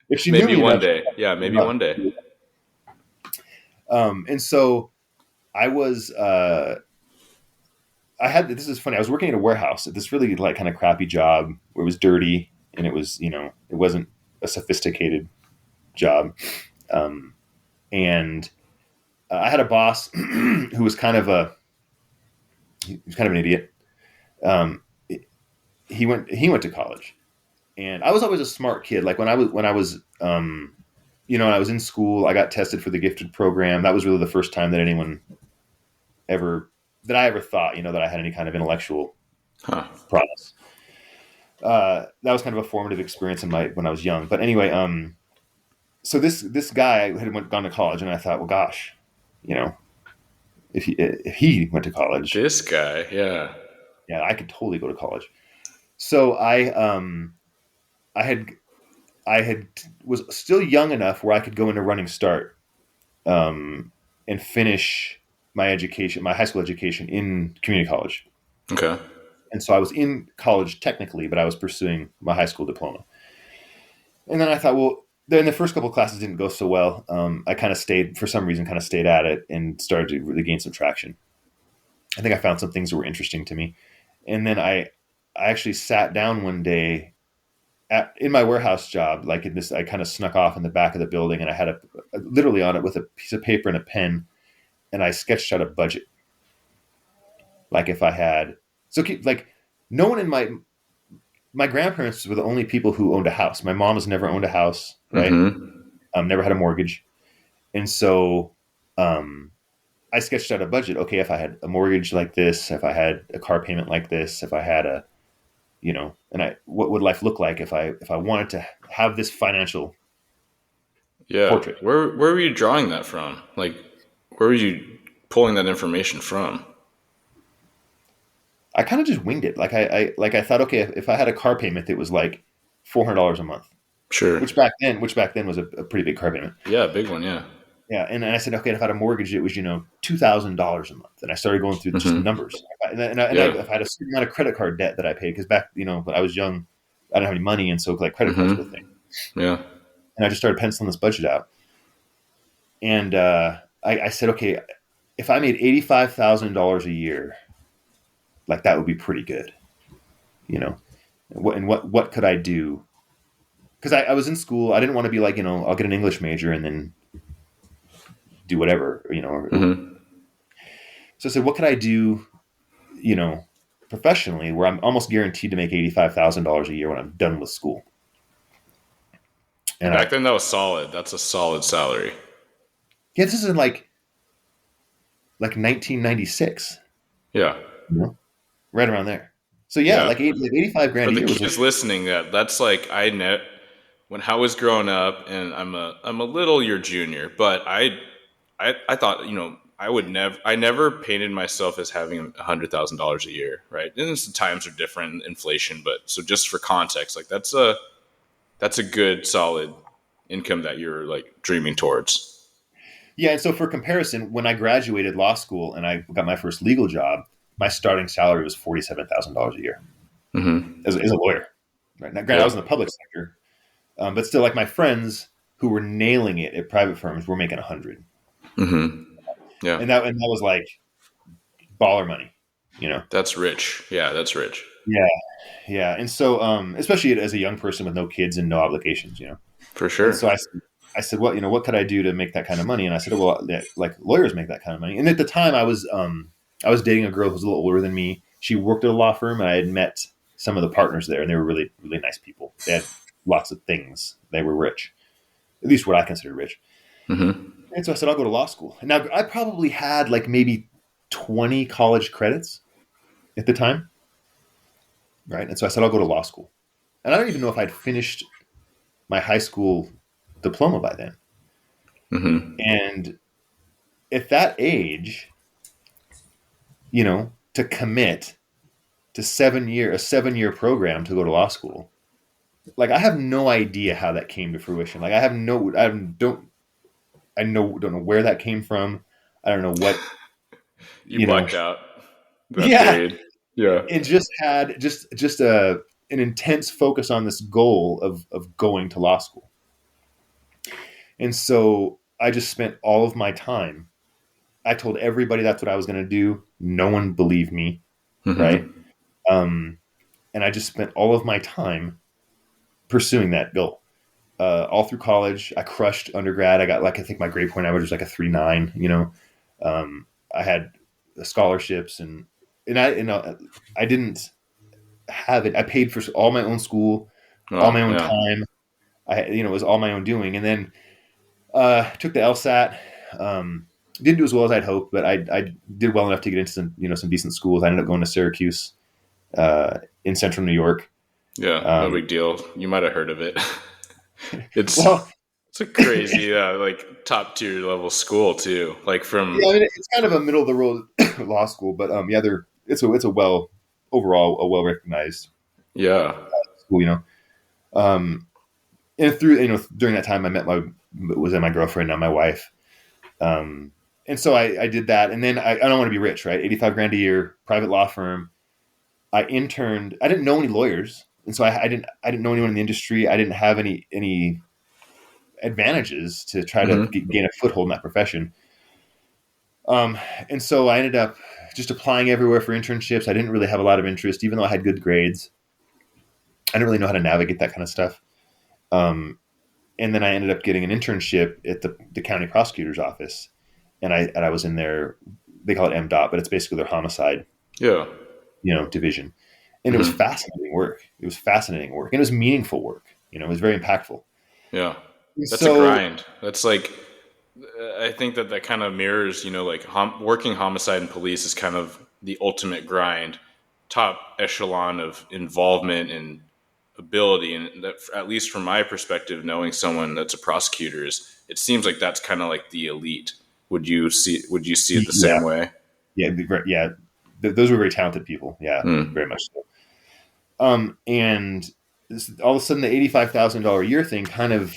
if she knew Maybe me one enough, day. Yeah. Maybe one day. and so I was. I had this is funny. I was working at a warehouse at this really like kind of crappy job where it was dirty and it was it wasn't a sophisticated job, and I had a boss who was he was kind of an idiot. Um, he went to college, and I was always a smart kid. Like when I was in school, I got tested for the gifted program. That was really the first time that anyone ever that I ever thought that I had any kind of intellectual Huh. promise. that was kind of a formative experience when I was young. But anyway, so this guy had gone to college, and I thought, well, gosh, if he went to college, This guy, yeah. yeah, I could totally go to college. So I had I had was still young enough where I could go into Running Start, and finish my education, my high school education in community college. Okay. And so I was in college technically, but I was pursuing my high school diploma. And then I thought, well, then the first couple of classes didn't go so well. I kind of stayed, for some reason, kind of stayed at it and started to really gain some traction. I think I found some things that were interesting to me. And then I actually sat down one day in my warehouse job, like in this, I kind of snuck off in the back of the building, and I had literally on it with a piece of paper and a pen, and I sketched out a budget. Like if I had, like no one in my grandparents were the only people who owned a house. My mom has never owned a house, right? Never had a mortgage. And so I sketched out a budget. Okay, if I had a mortgage like this, if I had a car payment like this, if I had what would life look like if I wanted to have this financial portrait? Where were you drawing that from? Like, where were you pulling that information from? I kind of just winged it. Like I thought, okay, if I had a car payment that was like $400 a month, Sure. which back then was a pretty big car payment. Yeah, big one. Yeah. Yeah, and I said, okay, if I had a mortgage, it was $2,000 a month, and I started going through just the numbers. If I had a certain amount of credit card debt that I paid, because back when I was young, I didn't have any money, and so like credit cards were a thing. Yeah, and I just started penciling this budget out, and I said, okay, if I made $85,000 a year, like that would be pretty good, what could I do? Because I was in school, I didn't want to be like I'll get an English major and then do whatever, So I said, what could I do, professionally where I'm almost guaranteed to make $85,000 a year when I'm done with school? And back then that was solid. That's a solid salary. Yeah, this is in like 1996. Yeah. Right around there. So yeah, like 85 grand For a year. The kids listening, that's like when I was growing up, and I'm a little your junior, but I thought, I never painted myself as having $100,000 a year, right? And the times are different, inflation, but so just for context, like that's a good solid income that you're like dreaming towards. Yeah, and so for comparison, when I graduated law school and I got my first legal job, my starting salary was $47,000 a year as a lawyer. Right now, granted, I was in the public sector, but still, like my friends who were nailing it at private firms were making $100,000. Yeah, and that was like baller money, That's rich. Yeah, that's rich. Yeah, and so especially as a young person with no kids and no obligations, For sure. And so I said, well, what could I do to make that kind of money? And I said, well, like lawyers make that kind of money. And at the time, I was dating a girl who was a little older than me. She worked at a law firm, and I had met some of the partners there, and they were really, really nice people. They had lots of things. They were rich, at least what I consider rich. And so I said, I'll go to law school. And now I probably had like maybe 20 college credits at the time. Right. And so I said, I'll go to law school. And I don't even know if I'd finished my high school diploma by then. And at that age, to commit to a 7-year program to go to law school, like I have no idea how that came to fruition. Like I don't know where that came from. I don't know what you blacked out. Period. Yeah. And just had just an intense focus on this goal of going to law school. And so I just spent all of my time. I told everybody that's what I was going to do. No one believed me. Right. And I just spent all of my time pursuing that goal. All through college, I crushed undergrad. I got I think my grade point average was like a 3.9, I had scholarships and I didn't have it. I paid for all my own school, all my own time. It was all my own doing. And then took the LSAT. Didn't do as well as I'd hoped, but I did well enough to get into some decent schools. I ended up going to Syracuse in central New York. Yeah, no big deal. You might have heard of it. it's Well, it's a crazy like top tier level school too. Like from yeah, I mean, it's kind of a middle of the road law school, but yeah, it's a overall a well recognized yeah. school, you know. Um, and through during that time, I met my girlfriend, now my wife. And so I did that, and then I don't want to be rich, right? 85 grand a year, private law firm. I interned. I didn't know any lawyers, and so I didn't know anyone in the industry. I didn't have any advantages to try to Hmm. gain a foothold in that profession. Um, and so I ended up just applying everywhere for internships. I didn't really have a lot of interest, even though I had good grades. I didn't really know how to navigate that kind of stuff. Um, and then I ended up getting an internship at the county prosecutor's office, and I was in their, they call it MDOT, but it's basically their homicide, Yeah. division. And it was Hmm. fascinating work. It was fascinating work, and it was meaningful work. It was very impactful. Yeah. And That's a so grind. That's like I think that kind of mirrors, like working homicide and police is kind of the ultimate grind, top echelon of involvement and ability. And that, at least from my perspective, knowing someone that's a prosecutor is, it seems like that's kind of like the elite. Would you see it the yeah, same way? yeah, those were very talented people. Yeah, Hmm. very much so. And all of a sudden, the $85,000 a year thing kind of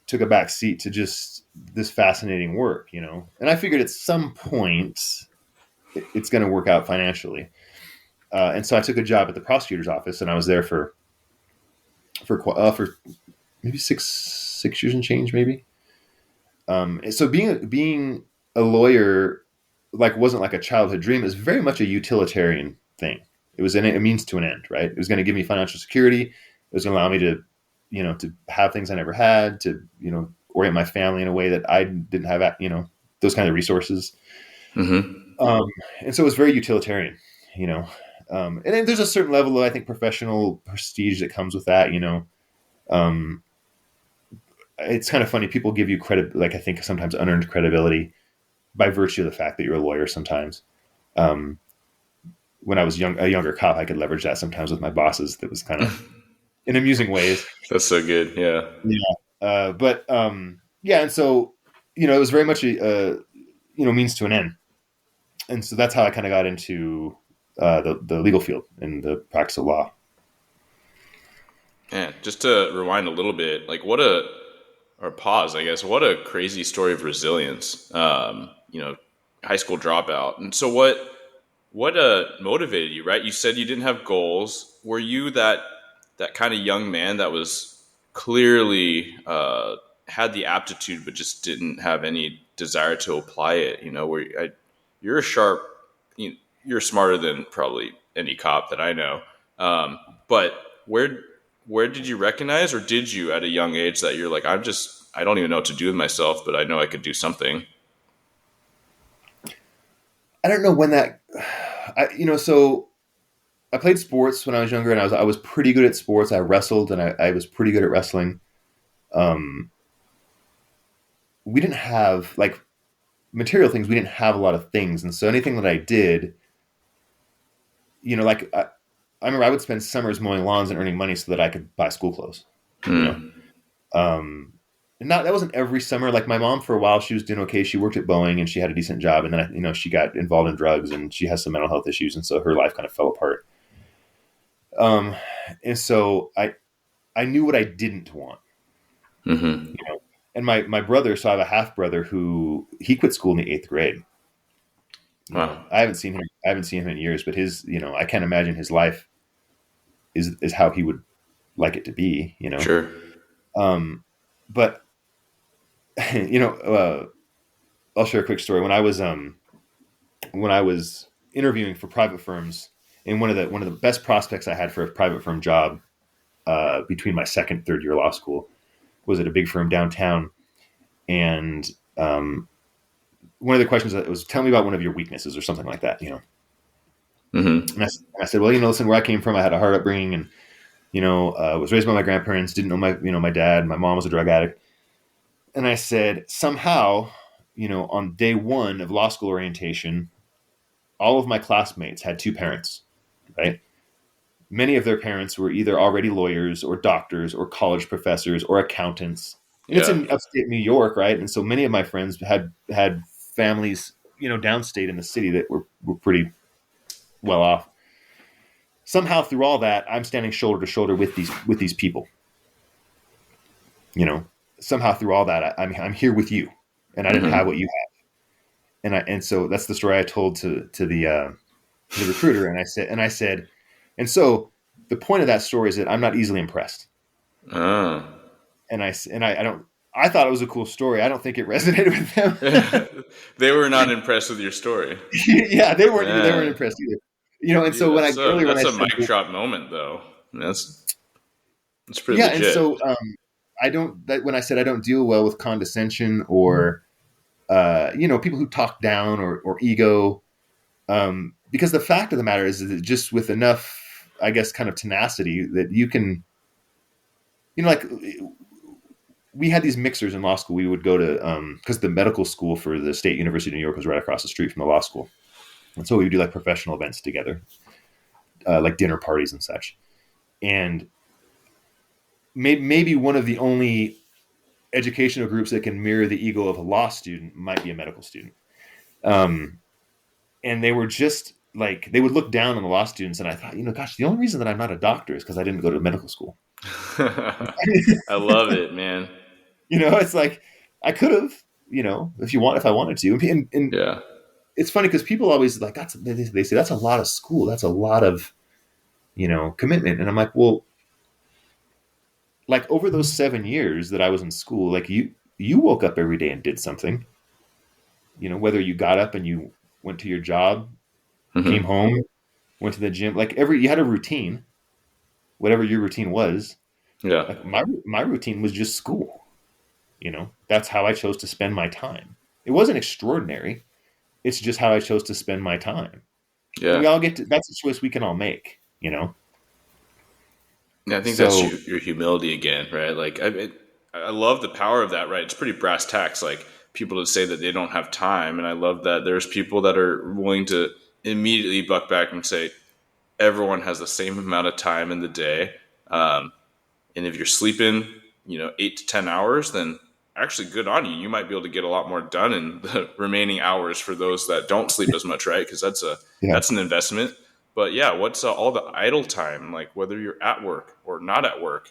took a back seat to just this fascinating work. And I figured at some point it's going to work out financially. And so I took a job at the prosecutor's office, and I was there for maybe six years and change, maybe. And so being a lawyer wasn't like a childhood dream. It was very much a utilitarian thing. It was a means to an end, right? It was going to give me financial security. It was going to allow me to have things I never had, to orient my family in a way that I didn't have, those kind of resources. Hmm. Um, and so it was very utilitarian, you know. And then there's a certain level of, I think, professional prestige that comes with that. Um, it's kind of funny. People give you credit, like I think sometimes unearned credibility by virtue of the fact that you're a lawyer sometimes. Um, when I was a younger cop, I could leverage that sometimes with my bosses. That was kind of in amusing ways. That's so good. Yeah. Yeah. But yeah. And so, it was very much a means to an end. And so that's how I kind of got into the legal field and the practice of law. Man, just to rewind a little bit, like or pause, I guess, what a crazy story of resilience. High school dropout. And so what motivated you, right? You said you didn't have goals. Were you that kind of young man that was clearly had the aptitude but just didn't have any desire to apply it? You're a sharp, you're smarter than probably any cop that I know. But where where did you recognize, or did you at a young age, that you're like, I don't even know what to do with myself, but I know I could do something? I don't know when that, so I played sports when I was younger, and I was pretty good at sports. I wrestled, and I was pretty good at wrestling. Um, we didn't have like material things. We didn't have a lot of things, and so anything that I did, like I remember I would spend summers mowing lawns and earning money so that I could buy school clothes. You know, Hmm. um, and not that wasn't every summer. Like my mom, for a while, she was doing okay. She worked at Boeing and she had a decent job, and then she got involved in drugs and she has some mental health issues, and so her life kind of fell apart. Um, and so I knew what I didn't want. Hmm. And my brother, so I have a half brother who he quit school in the eighth grade. Wow. I haven't seen him. I haven't seen him in years, but his, I can't imagine his life is how he would like it to be. Sure. Um, but you know, I'll share a quick story. When I was interviewing for private firms, and one of the best prospects I had for a private firm job between my second third year law school was at a big firm downtown, and one of the questions was, "Tell me about one of your weaknesses," or something like that. Hmm. And I said, "Well, listen, where I came from, I had a hard upbringing, and was raised by my grandparents, didn't know my dad, my mom was a drug addict." And I said, somehow, on day one of law school orientation, all of my classmates had two parents, right? many of their parents were either already lawyers or doctors or college professors or accountants. And it's Yeah. in upstate New York, right? And so many of my friends had families, downstate in the city that were pretty well off. Somehow through all that, I'm standing shoulder to shoulder with these people. Somehow through all that, I'm here with you, and I didn't have Mm-hmm. what you had. And so that's the story I told to the recruiter, and I said, and so the point of that story is that I'm not easily impressed. Oh. I don't. I thought it was a cool story. I don't think it resonated with them. They were not impressed with your story. Yeah, they weren't Man, impressed either. And dude, so when I that's earlier when I a said, mic drop moment, though. That's pretty yeah, and legit. so I don't that when I said I don't deal well with condescension or people who talk down or ego, because the fact of the matter is that just with enough, I guess, kind of tenacity that you can, like we had these mixers in law school. We would go to, because the medical school for the State University of New York was right across the street from the law school. And so we would do like professional events together, like dinner parties and such. And maybe one of the only educational groups that can mirror the ego of a law student might be a medical student. And they were just like, they would look down on the law students. And I thought, gosh, the only reason that I'm not a doctor is because I didn't go to medical school. I love it, man. It's like I could have, if I wanted to. And Yeah. it's funny because people always like, they say that's a lot of school. That's a lot of, commitment. And I'm like, well, like over those 7 years that I was in school, like you woke up every day and did something, whether you got up and you went to your job, came Mm-hmm. home, went to the gym, like you had a routine, whatever your routine was. Yeah. Like my routine was just school. That's how I chose to spend my time. It wasn't extraordinary. It's just how I chose to spend my time. And Yeah. we all that's a choice we can all make, Yeah, I think that's So your humility again, right? Like, I love the power of that, right? It's pretty brass tacks. Like, people to say that they don't have time, and I love that there's people that are willing to immediately buck back and say everyone has the same amount of time in the day, and if you're sleeping, 8 to 10 hours, then actually good on you. You might be able to get a lot more done in the remaining hours for those that don't sleep as much, right? Because yeah, that's an investment. But yeah, what's all the idle time, like whether you're at work or not at work?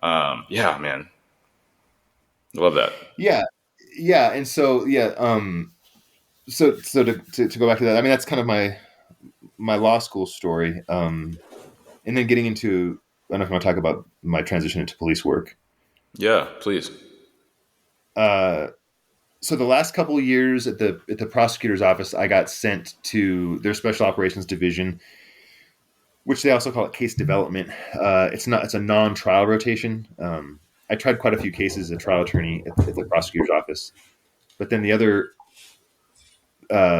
Yeah, man, I love that. yeah, yeah. And so, yeah. So to go back to that, I mean, that's kind of my law school story. And then getting into, I don't know if I want to talk about my transition into police work. Yeah, please. Uh, so the last couple of years at the prosecutor's office, I got sent to their special operations division, which they also call it case development. It's a non-trial rotation. I tried quite a few cases as a trial attorney at the prosecutor's office, but then the other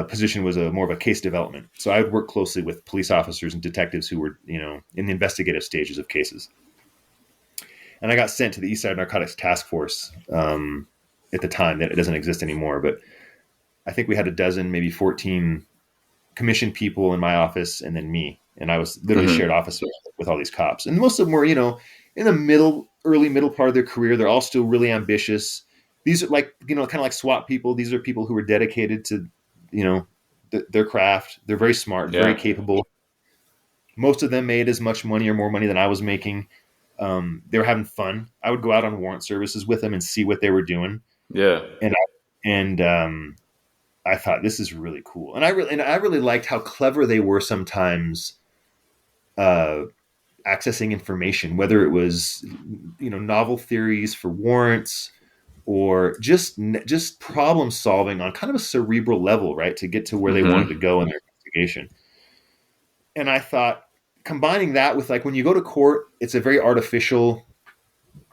position was more of a case development. So I would work closely with police officers and detectives who were, in the investigative stages of cases. And I got sent to the East Side Narcotics Task Force at the time. That it doesn't exist anymore, but I think we had a dozen, maybe 14 commissioned people in my office, and then me. And I was literally Mm-hmm. shared office with all these cops. And most of them were, in the early middle part of their career. They're all still really ambitious. These are like, kind of like SWAT people. These are people who are dedicated to, their craft. They're very smart, very Yeah, capable. Most of them made as much money or more money than I was making. They were having fun. I would go out on warrant services with them and see what they were doing. yeah, And I thought this is really cool. And I really liked how clever they were sometimes, accessing information, whether it was, novel theories for warrants or just problem solving on kind of a cerebral level, right, to get to where they wanted to mm-hmm. go in their investigation. And I thought combining that with, like, when you go to court, it's a very artificial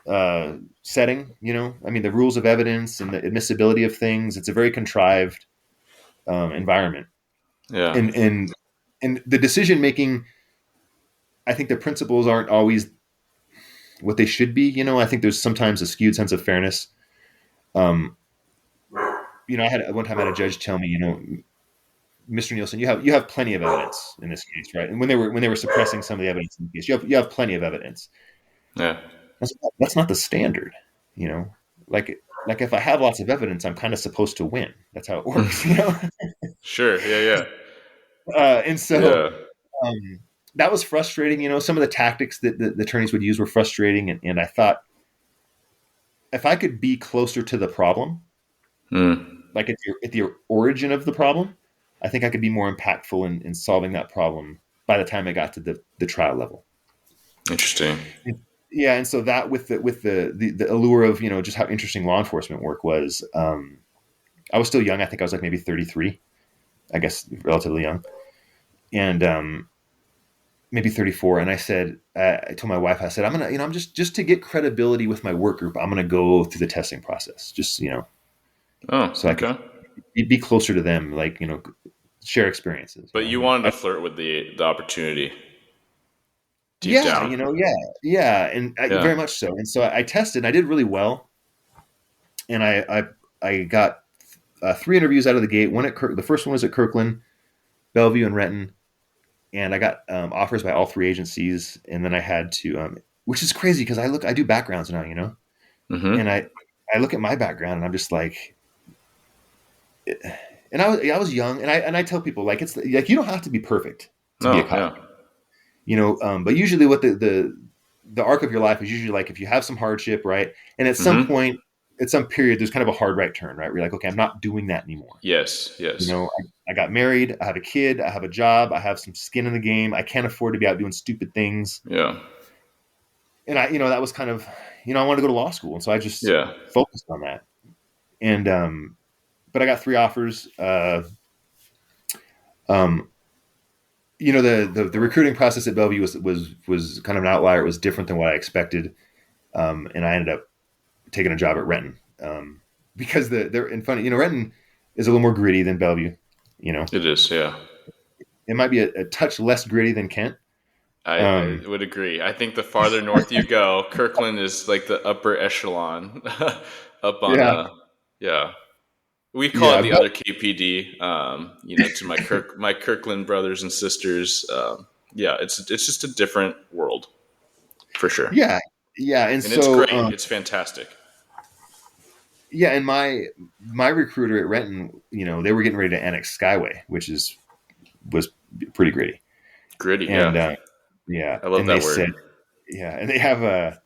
setting. I mean, the rules of evidence and the admissibility of things. It's a very contrived environment, Yeah, and the decision making. I think the principles aren't always what they should be. I think there's sometimes a skewed sense of fairness. Um, I had one time I had a judge tell me, Mr. Nielsen, you have plenty of evidence in this case, right? And when they were suppressing some of the evidence in the case, you have plenty of evidence. Yeah. That's not the standard, you know. Like if I have lots of evidence, I'm kind of supposed to win. That's how it works, you know. Sure. Yeah. And so that was frustrating. You know, some of the tactics that the attorneys would use were frustrating, and I thought if I could be closer to the problem, like at the origin of the problem, I think I could be more impactful in solving that problem by the time I got to the trial level. Interesting. Yeah, and so that with the allure of, you know, just how interesting law enforcement work was. I was still young. I think I was like maybe 33, I guess, relatively young, and maybe 34. And I said, I told my wife, I said, I'm gonna, you know, I'm just to get credibility with my work group, I'm gonna go through the testing process, just, you know, so I could be closer to them, like, you know, share experiences. But you wanted to flirt with the opportunity. Deep down. You know, and very much so. And so I tested, and I did really well, and I got 3 interviews out of the gate. One at the first one was at Kirkland, Bellevue, and Renton, and I got offers by all 3 agencies. And then I had to, which is crazy because I do backgrounds now, you know, and I look at my background and I'm just like, and I was young, and I tell people, like, it's like you don't have to be perfect to be a cop. Yeah. You know, but usually what the arc of your life is usually like if you have some hardship, right? And at some point, at some period, there's kind of a hard right turn, right? Where you're like, okay, I'm not doing that anymore. Yes. You know, I got married, I have a kid, I have a job, I have some skin in the game. I can't afford to be out doing stupid things. Yeah. And I, you know, that was kind of, you know, I wanted to go to law school. And so I just focused on that. And, but I got 3 offers. You know, the recruiting process at Bellevue was kind of an outlier. It was different than what I expected. And I ended up taking a job at Renton. Because you know, Renton is a little more gritty than Bellevue, you know. It is, yeah. It might be a touch less gritty than Kent. I would agree. I think the farther north you go, Kirkland is like the upper echelon up on we call it the other KPD, you know, to my Kirkland brothers and sisters. It's just a different world for sure. Yeah. And so, it's great. It's fantastic. Yeah. And my recruiter at Renton, you know, they were getting ready to annex Skyway, which was pretty gritty. And, I love that word. And they have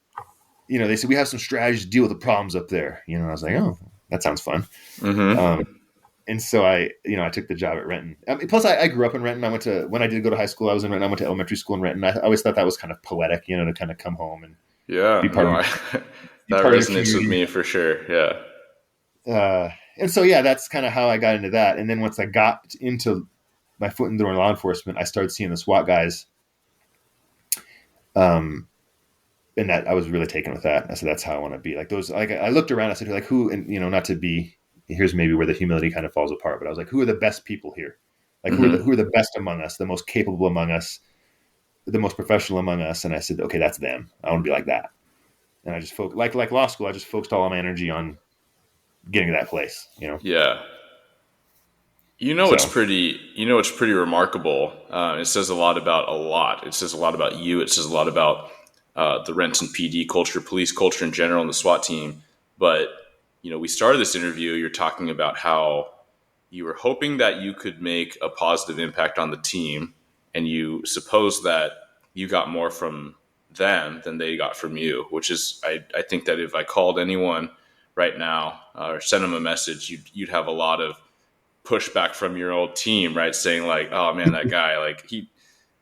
you know, they said, we have some strategies to deal with the problems up there. You know, I was like, oh, that sounds fun. And so I took the job at Renton. Plus I grew up in Renton. When I did go to high school, I was in Renton. I went to elementary school in Renton. I always thought that was kind of poetic, you know, to kind of come home and be part of that resonates with me for sure. Yeah. And so, that's kind of how I got into that. And then once I got into my foot in the door in law enforcement, I started seeing the SWAT guys. And that I was really taken with that. I said, that's how I want to be. Like those, like I looked around, I said, like who, and you know, not to be, here's maybe where the humility kind of falls apart, but I was like, who are the best people here? Like who are the best among us, the most capable among us, the most professional among us? And I said, okay, that's them. I want to be like that. And I just focused, like law school, I just focused all of my energy on getting to that place, you know? Yeah. It's pretty remarkable. It says a lot about It says a lot about you. It says a lot about the Renton PD culture, police culture in general, and the SWAT team. But, you know, we started this interview, you're talking about how you were hoping that you could make a positive impact on the team, and you suppose that you got more from them than they got from you, which is, I think that if I called anyone right now or sent them a message, you'd have a lot of pushback from your old team, right? Saying like, oh man, that guy, like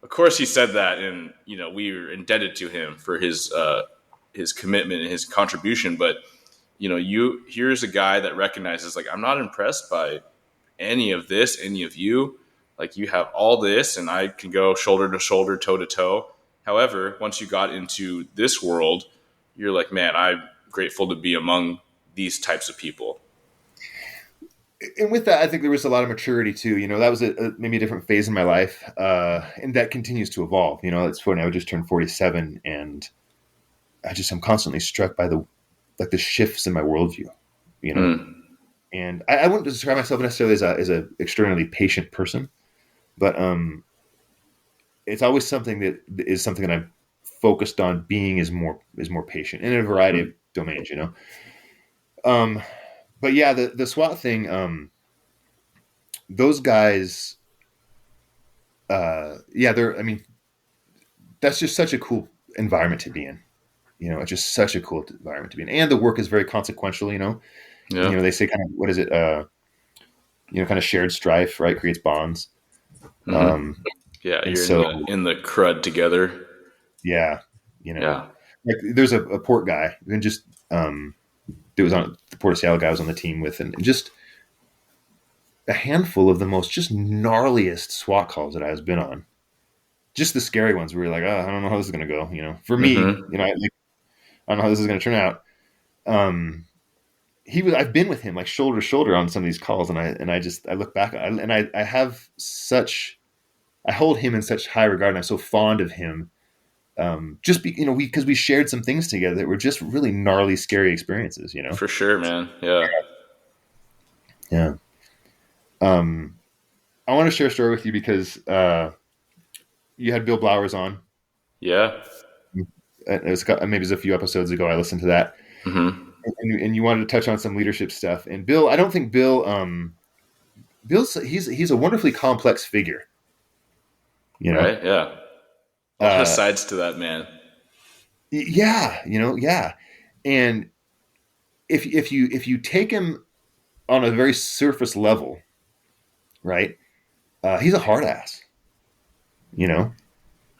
of course he said that, and you know, we were indebted to him for his commitment and his contribution. But you know, here's a guy that recognizes, like, I'm not impressed by any of this, any of you. Like, you have all this, and I can go shoulder to shoulder, toe to toe. However, once you got into this world, you're like, man, I'm grateful to be among these types of people. And with that, I think there was a lot of maturity too. You know, that was maybe a different phase in my life, and that continues to evolve. You know, it's funny. I just turned 47, and I'm constantly struck by the shifts in my worldview. You know, And I wouldn't describe myself necessarily as a extraordinarily patient person, but it's always something that I'm focused on being is more patient in a variety of domains, But yeah, the SWAT thing, those guys, I mean, that's just such a cool environment to be in. It's just such a cool environment to be in, and the work is very consequential. And, Yeah. they say kind of what is it? Kind of shared strife, right? Creates bonds. Mm-hmm. Yeah, And you're so, in the crud together. yeah, Yeah. like there's a port guy and just it was on the Port of Seattle guy I was on the team with, and just a handful of the most just gnarliest SWAT calls that I've been on. Just the scary ones where you're like, oh, I don't know how this is going to go. For me, Mm-hmm. I don't know how this is going to turn out. I've been with him like shoulder to shoulder on some of these calls, and I look back and I have I hold him in such high regard, and I'm so fond of him. Because we shared some things together that were just really gnarly, scary experiences. For sure, man. Yeah. Yeah. I want to share a story with you because you had Bill Blowers on. Yeah. Maybe it was a few episodes ago. I listened to that, Mm-hmm. and you wanted to touch on some leadership stuff. And Bill, I don't think he's a wonderfully complex figure. Right. Yeah. A lot of Uh, sides to that man. yeah, yeah. And if you take him on a very surface level, right? He's a hard ass, you know.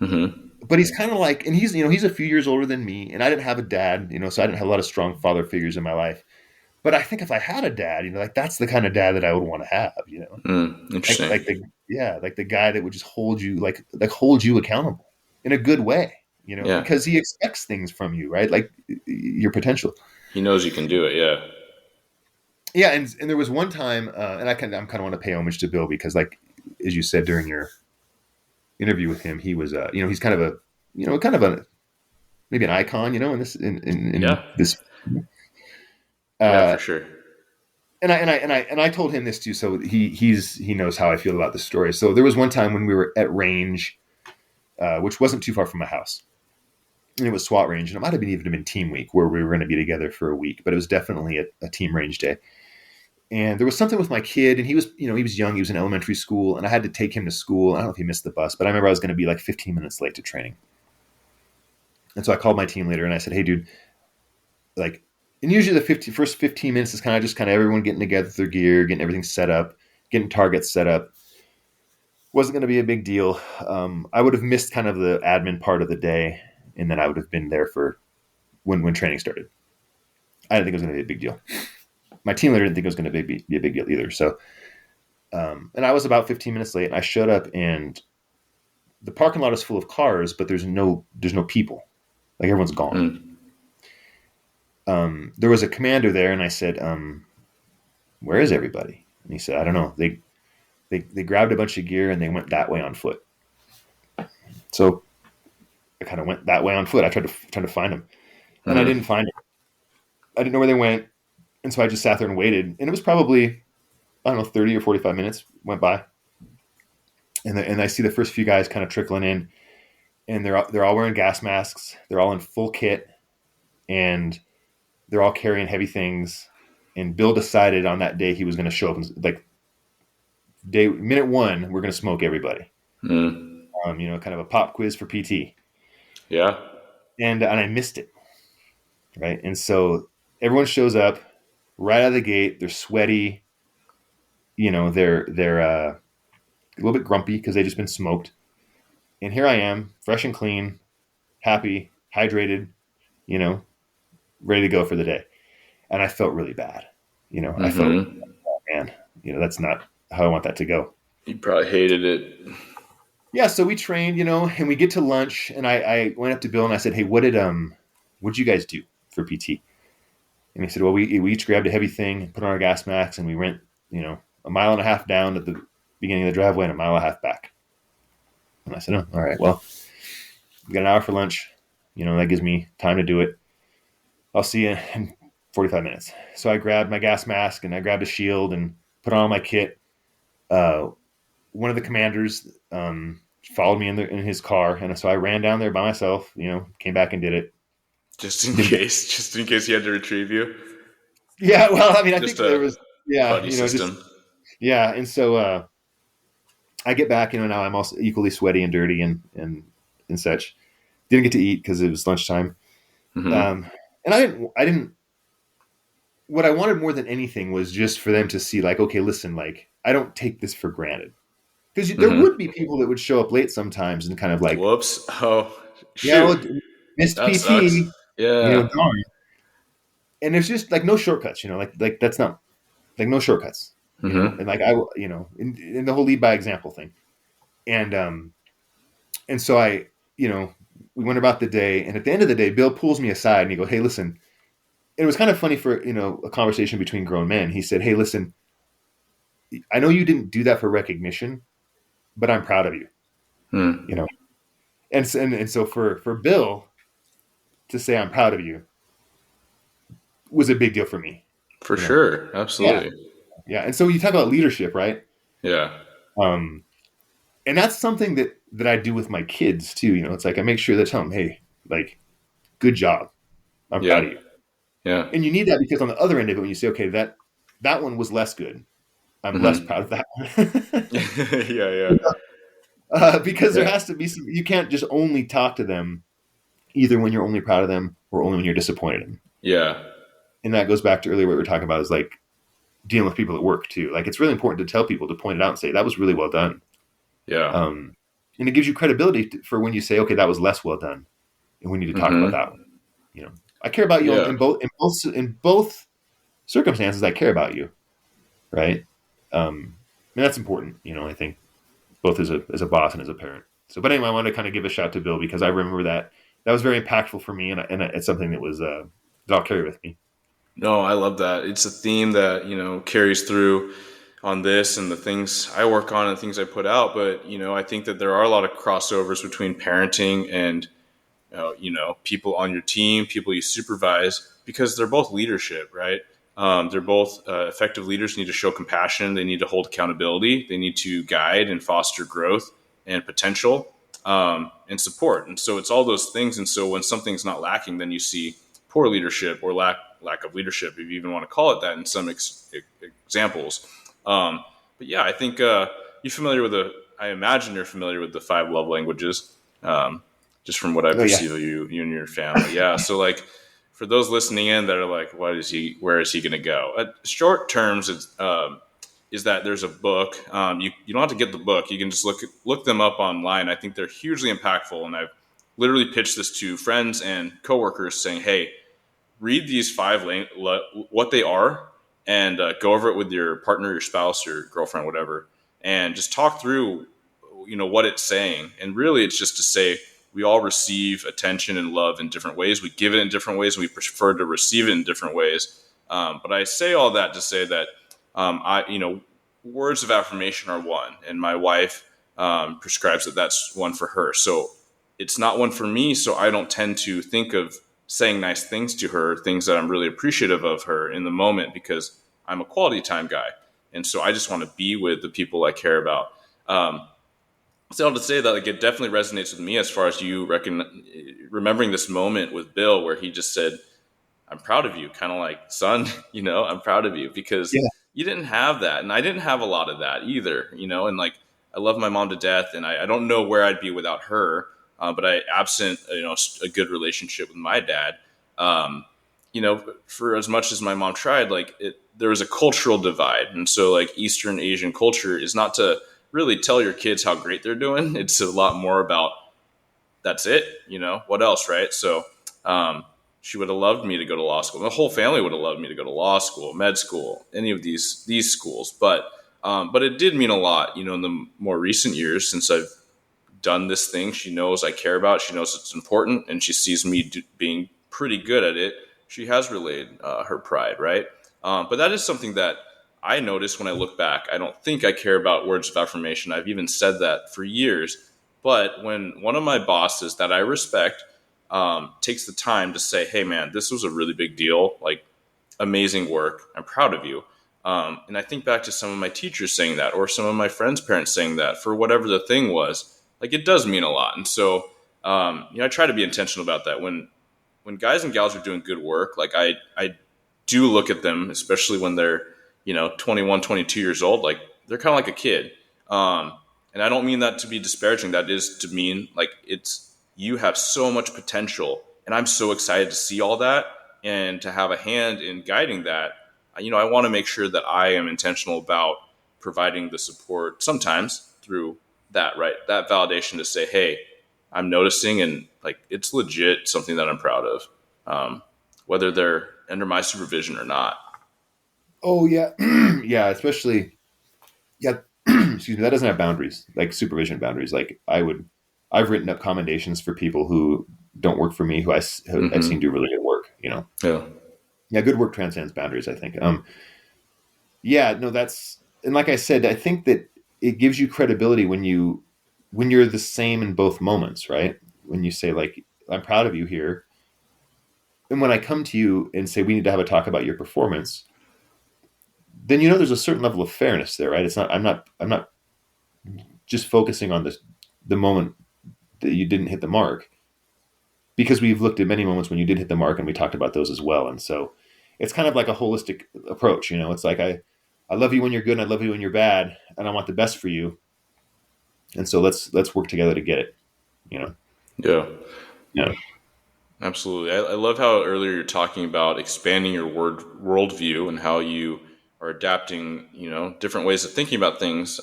Mm-hmm. But he's kind of like, and he's a few years older than me, and I didn't have a dad, so I didn't have a lot of strong father figures in my life. But I think if I had a dad, like that's the kind of dad that I would want to have, Interesting. like the guy that would just hold you, like hold you accountable in a good way, Yeah. because he expects things from you, right? Like your potential. He knows you can do it. Yeah. Yeah, and there was one time, and I'm kind of want to pay homage to Bill because, like, as you said during your interview with him, he was, he's kind of a maybe an icon, in this in Yeah. this. Yeah, for Uh, sure. and I told him this too, so he knows how I feel about this story. So there was one time when we were at range, which wasn't too far from my house, and it was SWAT range, and it might have even been team week where we were going to be together for a week, but it was definitely a team range day. And there was something with my kid, and he was young, he was in elementary school, and I had to take him to school. I don't know if he missed the bus, but I remember I was going to be like 15 minutes late to training. And so I called my team leader and I said, hey, dude, like, and usually the first 15 minutes is kind of everyone getting together with their gear, getting everything set up, getting targets set up. Wasn't going to be a big deal. I would have missed kind of the admin part of the day, and then I would have been there for when training started. I didn't think it was going to be a big deal. My team leader didn't think it was going to be a big deal either. So, and I was about 15 minutes late, and I showed up, and the parking lot is full of cars, but there's no people. Like everyone's gone. There was a commander there, and I said, where is everybody? And he said, I don't know. They grabbed a bunch of gear and they went that way on foot. So I kind of went that way on foot. I tried to find them, and I didn't find them. I didn't know where they went, and so I just sat there and waited. And it was probably, I don't know, 30 or 45 minutes went by, and I see the first few guys kind of trickling in, and they're all wearing gas masks. They're all in full kit, and they're all carrying heavy things. And Bill decided on that day he was going to show up and, like, minute one, we're going to smoke everybody. Kind of a pop quiz for PT. Yeah. And I missed it. Right. And so everyone shows up right out of the gate. They're sweaty. They're a little bit grumpy because they've just been smoked. And here I am, fresh and clean, happy, hydrated, ready to go for the day. And I felt really bad. I felt, oh, man, that's not how I want that to go. You probably hated it. Yeah, so we trained, and we get to lunch, and I went up to Bill and I said, hey, what'd you guys do for PT? And he said, well, we each grabbed a heavy thing and put on our gas masks, and we went, a mile and a half down at the beginning of the driveway and a mile and a half back. And I said, oh, all right, well, we got an hour for lunch. That gives me time to do it. I'll see you in 45 minutes. So I grabbed my gas mask and I grabbed a shield and put on my kit. One of the commanders followed me in his car, and so I ran down there by myself. Came back and did it. Just in case he had to retrieve you. Yeah, well, I mean, I think Just there a was, yeah, buddy system. yeah, and so I get back. Now I'm also equally sweaty and dirty and such. Didn't get to eat because it was lunchtime. Mm-hmm. And I didn't. What I wanted more than anything was just for them to see, like, okay, listen, like, I don't take this for granted. Because there Mm-hmm. would be people that would show up late sometimes and kind of like, Whoops. Oh, yeah, well, shoot. missed That sucks. PT, Yeah. darn. And there's just like no shortcuts, like that's not like no shortcuts, Mm-hmm. and like in the whole lead by example thing. And so we went about the day, and at the end of the day, Bill pulls me aside and he goes, "Hey, listen." And it was kind of funny for, a conversation between grown men. He said, "Hey, listen, I know you didn't do that for recognition, but I'm proud of you." Hmm. And so for Bill to say I'm proud of you was a big deal for me. For You know, sure. yeah, Absolutely. yeah. And so you talk about leadership, right? Yeah. Um, and that's something that I do with my kids too. It's like I make sure they tell them, "Hey, like, good job, I'm proud Yeah. of you." Yeah. And you need that because on the other end of it, when you say, "Okay, that one was less good," I'm less Mm-hmm. proud of that one. Yeah. Yeah. Because there Yeah. has to be some. You can't just only talk to them either when you're only proud of them or only when you're disappointed in them. Yeah. And that goes back to earlier what we were talking about is like dealing with people at work too. Like it's really important to tell people to point it out and say that was really well done. Yeah. And it gives you credibility for when you say, okay, that was less well done, and we need to talk about Mm-hmm. that one. I care about you Yeah. in both circumstances. I care about you, right? And that's important. I think both as a boss and as a parent. So, but anyway, I wanted to kind of give a shout to Bill because I remember that was very impactful for me, and it's something that was that I'll carry with me. No, I love that. It's a theme that, carries through on this and the things I work on and things I put out. But, I think that there are a lot of crossovers between parenting and, people on your team, people you supervise, because they're both leadership, right? They're both effective leaders need to show compassion. They need to hold accountability. They need to guide and foster growth and potential and support. And so it's all those things. And so when something's not lacking, then you see poor leadership or lack of leadership, if you even want to call it that, in some examples. But yeah, I think you're familiar with I imagine you're familiar with the 5 love languages, just from what I Oh yeah, perceive of you and your family. Yeah, so like for those listening in that are like, where is he going to go? Short terms, is that there's a book. You don't have to get the book. You can just look them up online. I think they're hugely impactful, and I've literally pitched this to friends and coworkers, saying, "Hey, read these 5 what they are, and go over it with your partner, your spouse, your girlfriend, whatever, and just talk through, what it's saying. And really, it's just to say we all receive attention and love in different ways. We give it in different ways, and we prefer to receive it in different ways. But I say all that to say that words of affirmation are one, and my wife prescribes that that's one for her. So it's not one for me. So I don't tend to think of saying nice things to her, things that I'm really appreciative of her in the moment, because I'm a quality time guy. And so I just want to be with the people I care about. So to say that, like, it definitely resonates with me as far as you remembering this moment with Bill where he just said, "I'm proud of you," kind of like, "Son, I'm proud of you," because yeah, you didn't have that. And I didn't have a lot of that either, and like, I love my mom to death, and I don't know where I'd be without her. But I absent, a good relationship with my dad. Um, for as much as my mom tried, like, there was a cultural divide. And so like Eastern Asian culture is not to really tell your kids how great they're doing. It's a lot more about, that's it, what else, right? So she would have loved me to go to law school. The whole family would have loved me to go to law school, med school, any of these schools. But it did mean a lot, in the more recent years since I've done this thing she knows I care about. She knows it's important, and she sees me being pretty good at it. She has relayed her pride, right? But that is something that I notice when I look back. I don't think I care about words of affirmation. I've even said that for years. But when one of my bosses that I respect takes the time to say, "Hey, man, this was a really big deal. Like, amazing work. I'm proud of you. And I think back to some of my teachers saying that, or some of my friends' parents saying that, for whatever the thing was. Like, it does mean a lot. And so, I try to be intentional about that. When guys and gals are doing good work, like I do look at them, especially when they're, 21, 22 years old, like they're kind of like a kid. And I don't mean that to be disparaging. That is to mean like you have so much potential, and I'm so excited to see all that and to have a hand in guiding that. I want to make sure that I am intentional about providing the support sometimes through that, right? That validation to say, hey, I'm noticing, and like it's legit something that I'm proud of, whether they're under my supervision or not. Oh yeah, yeah. Especially, yeah. Excuse me. That doesn't have boundaries, like supervision boundaries. Like I've written up commendations for people who don't work for me, who I've seen do really good work. Yeah. Yeah, good work transcends boundaries, I think. Yeah, no, and like I said, I think that it gives you credibility when you're the same in both moments, right? When you say like, I'm proud of you here. And when I come to you and say we need to have a talk about your performance, then there's a certain level of fairness there, right? I'm not just focusing on the moment that you didn't hit the mark, because we've looked at many moments when you did hit the mark and we talked about those as well. And so it's kind of like a holistic approach. It's like I love you when you're good and I love you when you're bad, and I want the best for you. And so let's work together to get it. Yeah. Yeah. Absolutely. I love how earlier you're talking about expanding your worldview and how you are adapting, different ways of thinking about things,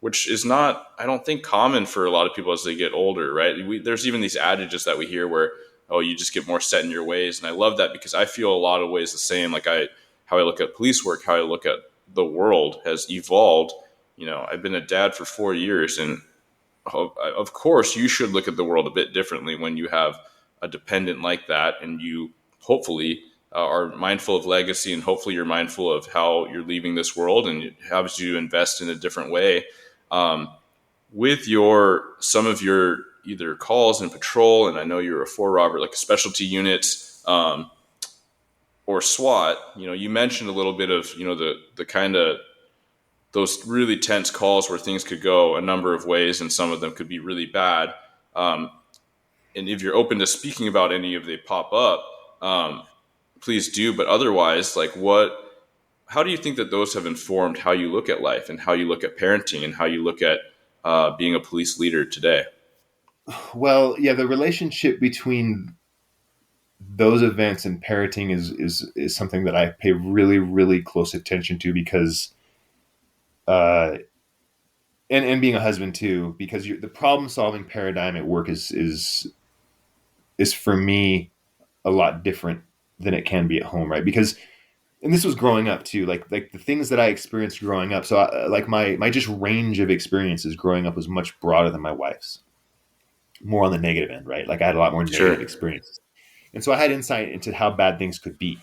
which is not, I don't think, common for a lot of people as they get older, right? There's even these adages that we hear where, oh, you just get more set in your ways. And I love that, because I feel a lot of ways the same. Like how I look at police work, how I look at the world has evolved. I've been a dad for 4 years, and of course you should look at the world a bit differently when you have a dependent like that, and you hopefully are mindful of legacy, and hopefully you're mindful of how you're leaving this world, and it helps you invest in a different way with some of your either calls and patrol. And I know you're a 4 Robert, like specialty units or SWAT. You mentioned a little bit of the kind of those really tense calls where things could go a number of ways, and some of them could be really bad. And if you're open to speaking about any of they pop up, please do. But otherwise, like how do you think that those have informed how you look at life, and how you look at parenting, and how you look at being a police leader today? Well, yeah, the relationship between those events and parenting is something that I pay really, really close attention to, because and being a husband too, because the problem solving paradigm at work is for me a lot different than it can be at home, right? Because, and this was growing up too, like the things that I experienced growing up. So like my just range of experiences growing up was much broader than my wife's, more on the negative end, right? Like I had a lot more negative experiences. And so I had insight into how bad things could be.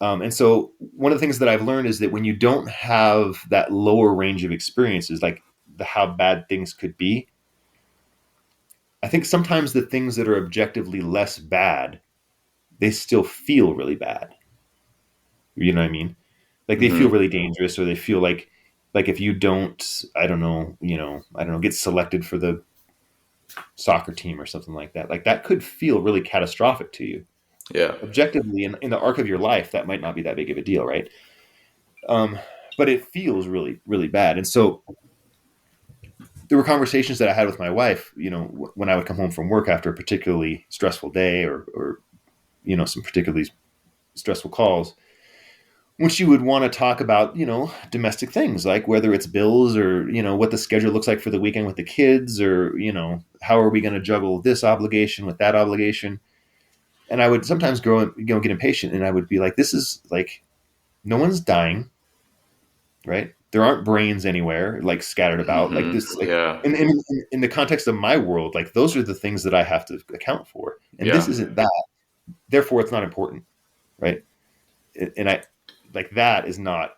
And so one of the things that I've learned is that when you don't have that lower range of experiences, like how bad things could be, I think sometimes the things that are objectively less bad, they still feel really bad. You know what I mean? Like they feel really dangerous, or they feel like if you don't, I don't know, get selected for the soccer team or something like that could feel really catastrophic to you. Yeah. Objectively, in the arc of your life, that might not be that big of a deal, right? But it feels really, really bad. And so there were conversations that I had with my wife, when I would come home from work after a particularly stressful day, or some particularly stressful calls, when she would want to talk about, domestic things, like whether it's bills, or, what the schedule looks like for the weekend with the kids, or, how are we going to juggle this obligation with that obligation. And I would sometimes get impatient, and I would be like, this is like, no one's dying, right? There aren't brains anywhere, like scattered about like this. Like, yeah. In the context of my world, like those are the things that I have to account for. And this isn't that. Therefore, it's not important, right? And I like that is not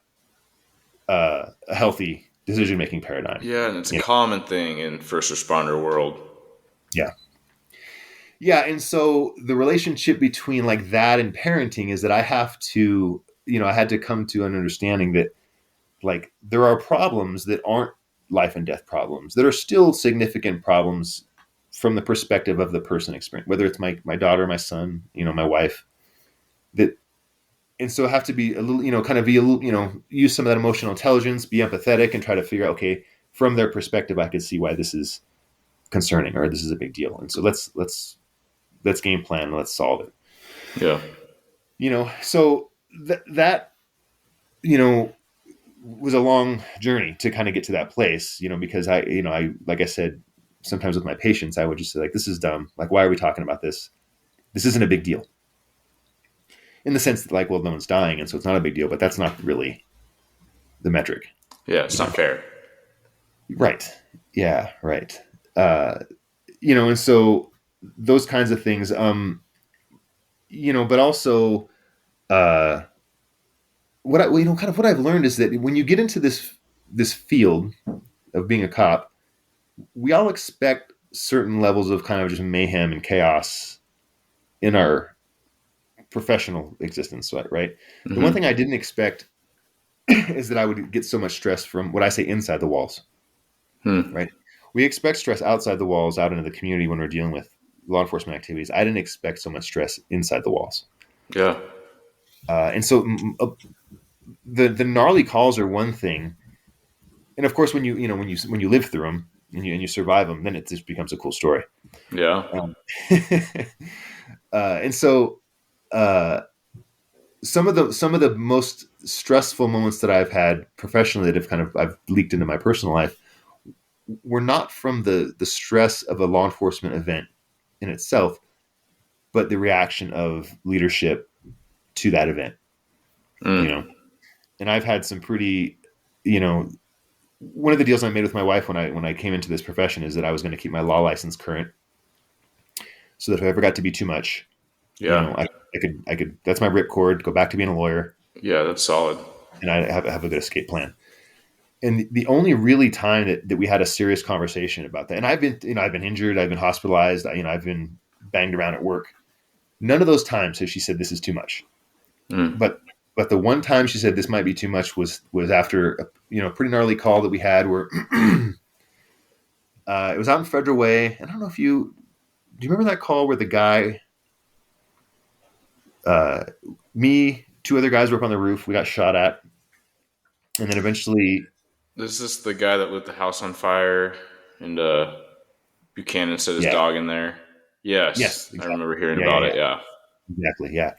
a healthy decision-making paradigm. Yeah, and it's a common thing in first responder world. Yeah. Yeah. And so the relationship between like that and parenting is that I have to, I had to come to an understanding that like there are problems that aren't life and death problems that are still significant problems from the perspective of the person experiencing, whether it's my daughter, my son, my wife, that, and so I have to be a little, kind of be a little, use some of that emotional intelligence, be empathetic and try to figure out, okay, from their perspective, I can see why this is concerning or this is a big deal. And so let's game plan. Let's solve it. Yeah. So that, was a long journey to kind of get to that place, because I, like I said, sometimes with my patients, I would just say like, this is dumb. Like, why are we talking about this? This isn't a big deal in the sense that like, well, no one's dying. And so it's not a big deal, but that's not really the metric. Yeah. It's not fair. Right. Yeah. Right. And so those kinds of things, but also, what I've learned is that when you get into this field of being a cop, we all expect certain levels of kind of just mayhem and chaos in our professional existence, right? Mm-hmm. The one thing I didn't expect is that I would get so much stress from what I say inside the walls, right? We expect stress outside the walls, out into the community when we're dealing with law enforcement activities. I didn't expect so much stress inside the walls. Yeah. And so the gnarly calls are one thing, and of course, when you live through them and you survive them, then it just becomes a cool story. Yeah. And so some of the most stressful moments that I've had professionally that I've leaked into my personal life were not from the stress of a law enforcement event in itself, but the reaction of leadership to that event. And I've had some pretty, one of the deals I made with my wife when I came into this profession is that I was going to keep my law license current, so that if I ever got to be too much, I could. That's my ripcord. Go back to being a lawyer. Yeah, that's solid. And I have a good escape plan. And the only really time that we had a serious conversation about that, and I've been injured, I've been hospitalized, I've been banged around at work. None of those times has she said this is too much. But the one time she said this might be too much was after a pretty gnarly call that we had where it was out in Federal Way. And I don't know if do you remember that call where the guy, me, two other guys were up on the roof, we got shot at, and then eventually. Is this the guy that lit the house on fire and Buchanan set his dog in there? Yes. Exactly. I remember hearing about it. Yeah. Exactly. Yeah.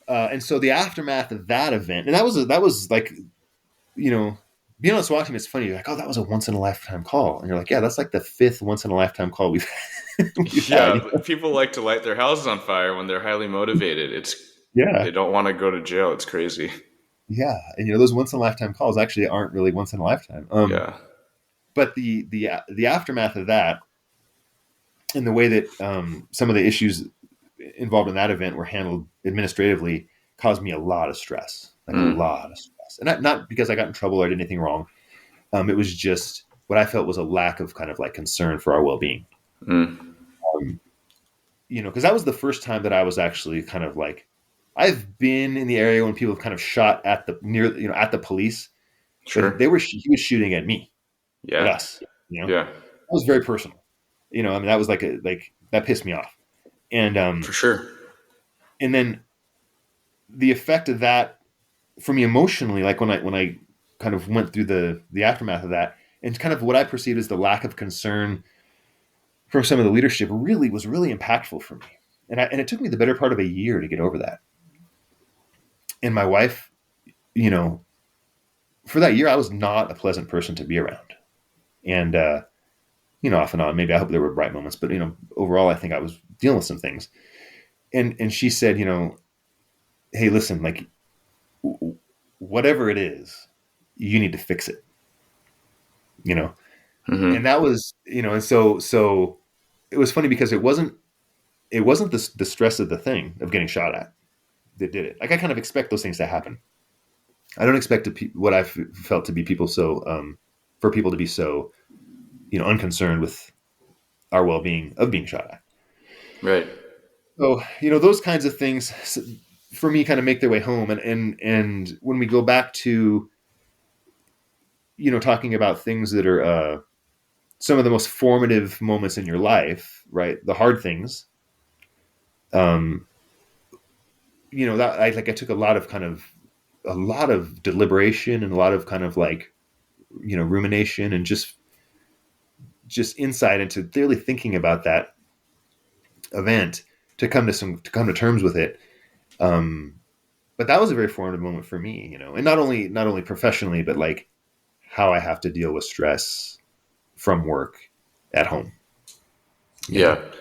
And so the aftermath of that event, and that was like, being on the SWAT team, it's funny. You're like, oh, that was a once in a lifetime call. And you're like, yeah, that's like the 5th once in a lifetime call we've had. People like to light their houses on fire when they're highly motivated. They don't want to go to jail. It's crazy. Yeah. And those once in a lifetime calls actually aren't really once in a lifetime. But the aftermath of that and the way that some of the issues involved in that event were handled administratively caused me a lot of stress, a lot of stress. And not because I got in trouble or did anything wrong. It was just what I felt was a lack of kind of like concern for our well-being. Because that was the first time that I was actually kind of like, I've been in the area when people have kind of shot at the police. Sure. He was shooting at me. Yeah. At us. Yeah. That was very personal. That was like that pissed me off. And for sure. And then the effect of that for me emotionally, like when I kind of went through the aftermath of that, and kind of what I perceived as the lack of concern from some of the leadership was really impactful for me. And it took me the better part of a year to get over that. And my wife, for that year, I was not a pleasant person to be around. And, off and on, maybe I hope there were bright moments, but, overall, I think I was dealing with some things. And she said, hey, listen, like whatever it is, you need to fix it, and that was, and so it was funny because it wasn't the stress of the thing of getting shot at that did it. Like I kind of expect those things to happen. I don't expect what I've felt to be people for people to be so, unconcerned with our well-being of being shot at. Right. So, those kinds of things for me kind of make their way home. And when we go back to, talking about things that are some of the most formative moments in your life, right? The hard things, um, that I took a lot of deliberation and a lot of kind of like, rumination and just insight into really thinking about that event to come to terms with it. But that was a very formative moment for me, and not only professionally, but like how I have to deal with stress from work at home, you Yeah. know.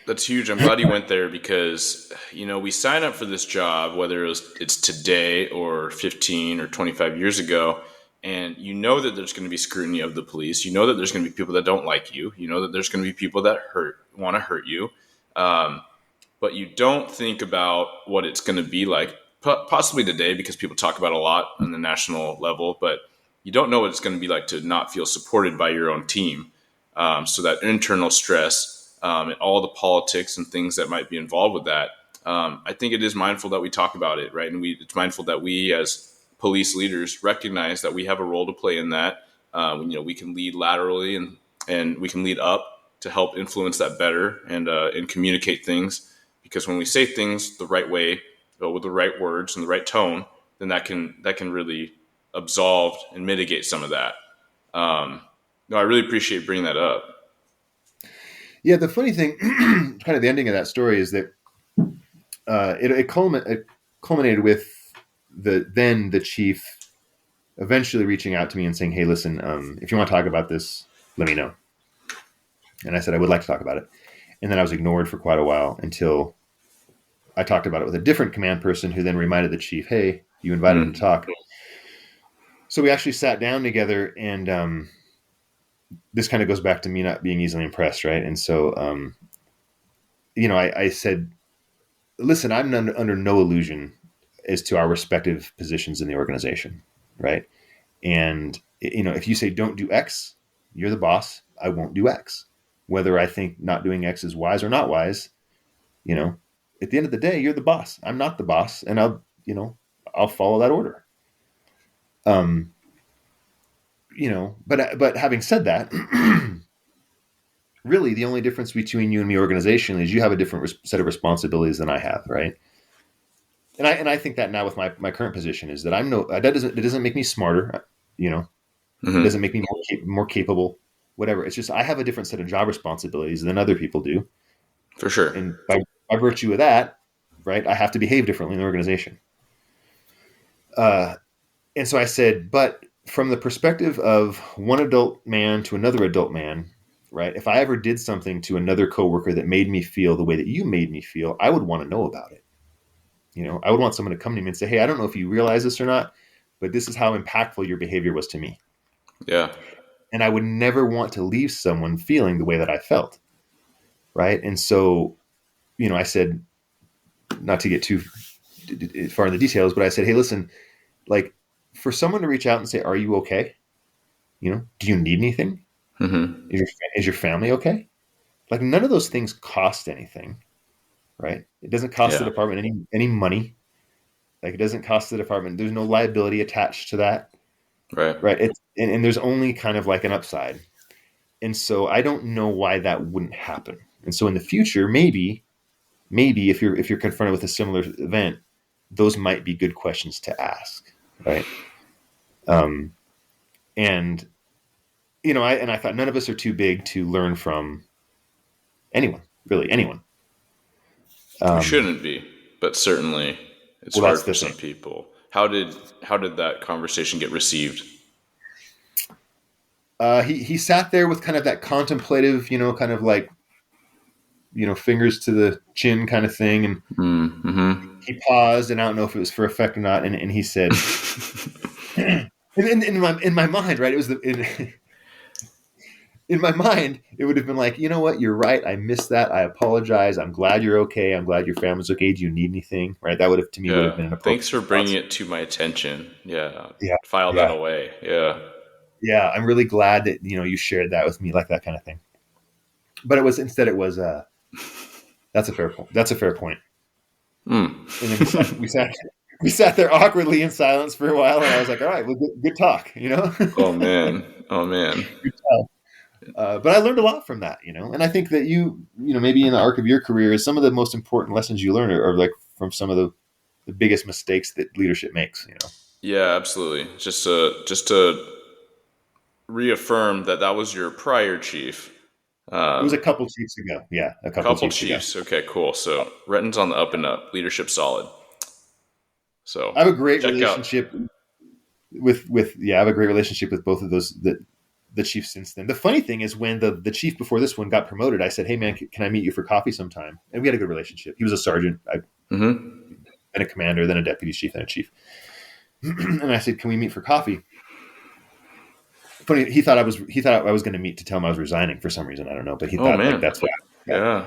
That's huge. I'm glad you went there because, we sign up for this job, whether it's today or 15 or 25 years ago, and you know that there's going to be scrutiny of the police. You know that there's going to be people that don't like you. You know that there's going to be people that want to hurt you. Um, but you don't think about what it's going to be like, possibly today, because people talk about it a lot on the national level, but you don't know what it's going to be like to not feel supported by your own team. So that internal stress and all the politics and things that might be involved with that, I think it is mindful that we talk about it, right? And it's mindful that we as police leaders recognize that we have a role to play in that. We can lead laterally and we can lead up to help influence that better and communicate things, because when we say things the right way, with the right words and the right tone, then that can really absolve and mitigate some of that. No, I really appreciate bringing that up. Yeah, the funny thing, kind of the ending of that story is that it culminated with the chief eventually reaching out to me and saying, "Hey, listen, if you want to talk about this, let me know." And I said I would like to talk about it. And then I was ignored for quite a while until I talked about it with a different command person who then reminded the chief, "Hey, you invited him to Mm. talk." So we actually sat down together, and this kind of goes back to me not being easily impressed, right? And so, I said, "Listen, I'm under no illusion as to our respective positions in the organization, right? And if you say don't do X, you're the boss. I won't do X. Whether I think not doing X is wise or not wise, you know, at the end of the day, you're the boss. I'm not the boss, and I'll follow that order." Um, but having said that, really the only difference between you and me organizationally is you have a different set of responsibilities than I have, right? And I think that now with my current position is that it doesn't make me smarter, you know, it doesn't Hmm. make me more capable, whatever. It's just I have a different set of job responsibilities than other people do, For sure. and by virtue of that, right, I have to behave differently in the organization. And so I said, but from the perspective of one adult man to another adult man, right? If I ever did something to another coworker that made me feel the way that you made me feel, I would want to know about it. I would want someone to come to me and say, "Hey, I don't know if you realize this or not, but this is how impactful your behavior was to me." Yeah. And I would never want to leave someone feeling the way that I felt. Right. And so, I said, not to get too far in the details, but I said, "Hey, listen, like for someone to reach out and say, 'Are you okay? Do you need anything? Hmm. Is your family okay?' Like none of those things cost anything, right? It doesn't cost the Yeah. department any money. Like it doesn't cost the department. There's no liability attached to that, Right. right? And there's only kind of like an upside. And so I don't know why that wouldn't happen. And so in the future, maybe if you're confronted with a similar event, those might be good questions to ask, right? Um, and I thought none of us are too big to learn from anyone, really anyone. We Um, shouldn't be, but certainly it's well, hard that's for the some thing. people. How did that conversation get received? He sat there with kind of that contemplative, kind of like fingers to the chin kind of thing, and Mm-hmm. he paused, and I don't know if it was for effect or not, and he said, and in my mind, right, it was in my mind, it would have been like, "You know what, you're right. I missed that. I apologize. I'm glad you're okay. I'm glad your family's okay. Do you need anything?" Right? That would have, to me, would have Yeah. been an Thanks appropriate for bringing response. it to my attention. Yeah. Yeah, File that yeah, away. Yeah. yeah. I'm really glad that you shared that with me, like that kind of thing. But it was instead, it was. That's a fair point. That's a fair point. Mm. And then we sat there awkwardly in silence for a while, and I was like, all right, well, good talk, you know? Oh man. Oh man. Good talk. But I learned a lot from that, you know? And I think that maybe in the arc of your career, some of the most important lessons you learn are like from some of the biggest mistakes that leadership makes, you know? Yeah, absolutely. Just to reaffirm that was your prior chief. It was a couple chiefs ago. Yeah, a couple Couple chiefs ago. chiefs. Okay, cool. So Renton's on the up and up. Leadership solid. So I have a great check out. relationship I have a great relationship with both of those the chiefs since then. The funny thing is when the chief before this one got promoted, I said, "Hey man, can I meet you for coffee sometime?" And we had a good relationship. He was a sergeant, Mm-hmm. then a commander, then a deputy chief, then a chief. And I said, "Can we meet for coffee?" Funny, he thought I was going to meet to tell him I was resigning for some reason. I don't know, but he Oh thought man. like that's what. Yeah.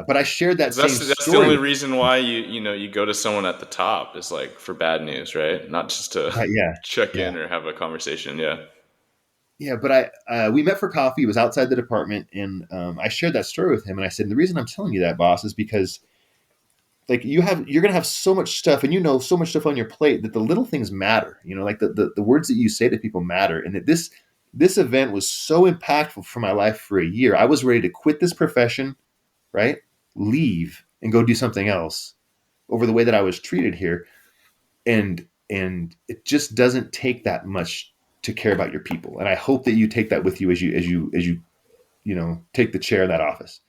But I shared that 'Cause same that's the story. only reason why you go to someone at the top is like for bad news, right? Not just to check in or have a conversation. Yeah. Yeah, but we met for coffee. It was outside the department, and I shared that story with him. And I said, the reason I'm telling you that, boss, is because like you're gonna have so much stuff, and so much stuff on your plate that the little things matter. You know, like the words that you say to people matter. And that this event was so impactful for my life for a year. I was ready to quit this profession, right? Leave and go do something else over the way that I was treated here, and it just doesn't take that much to care about your people. And I hope that you take that with you as you take the chair in that office.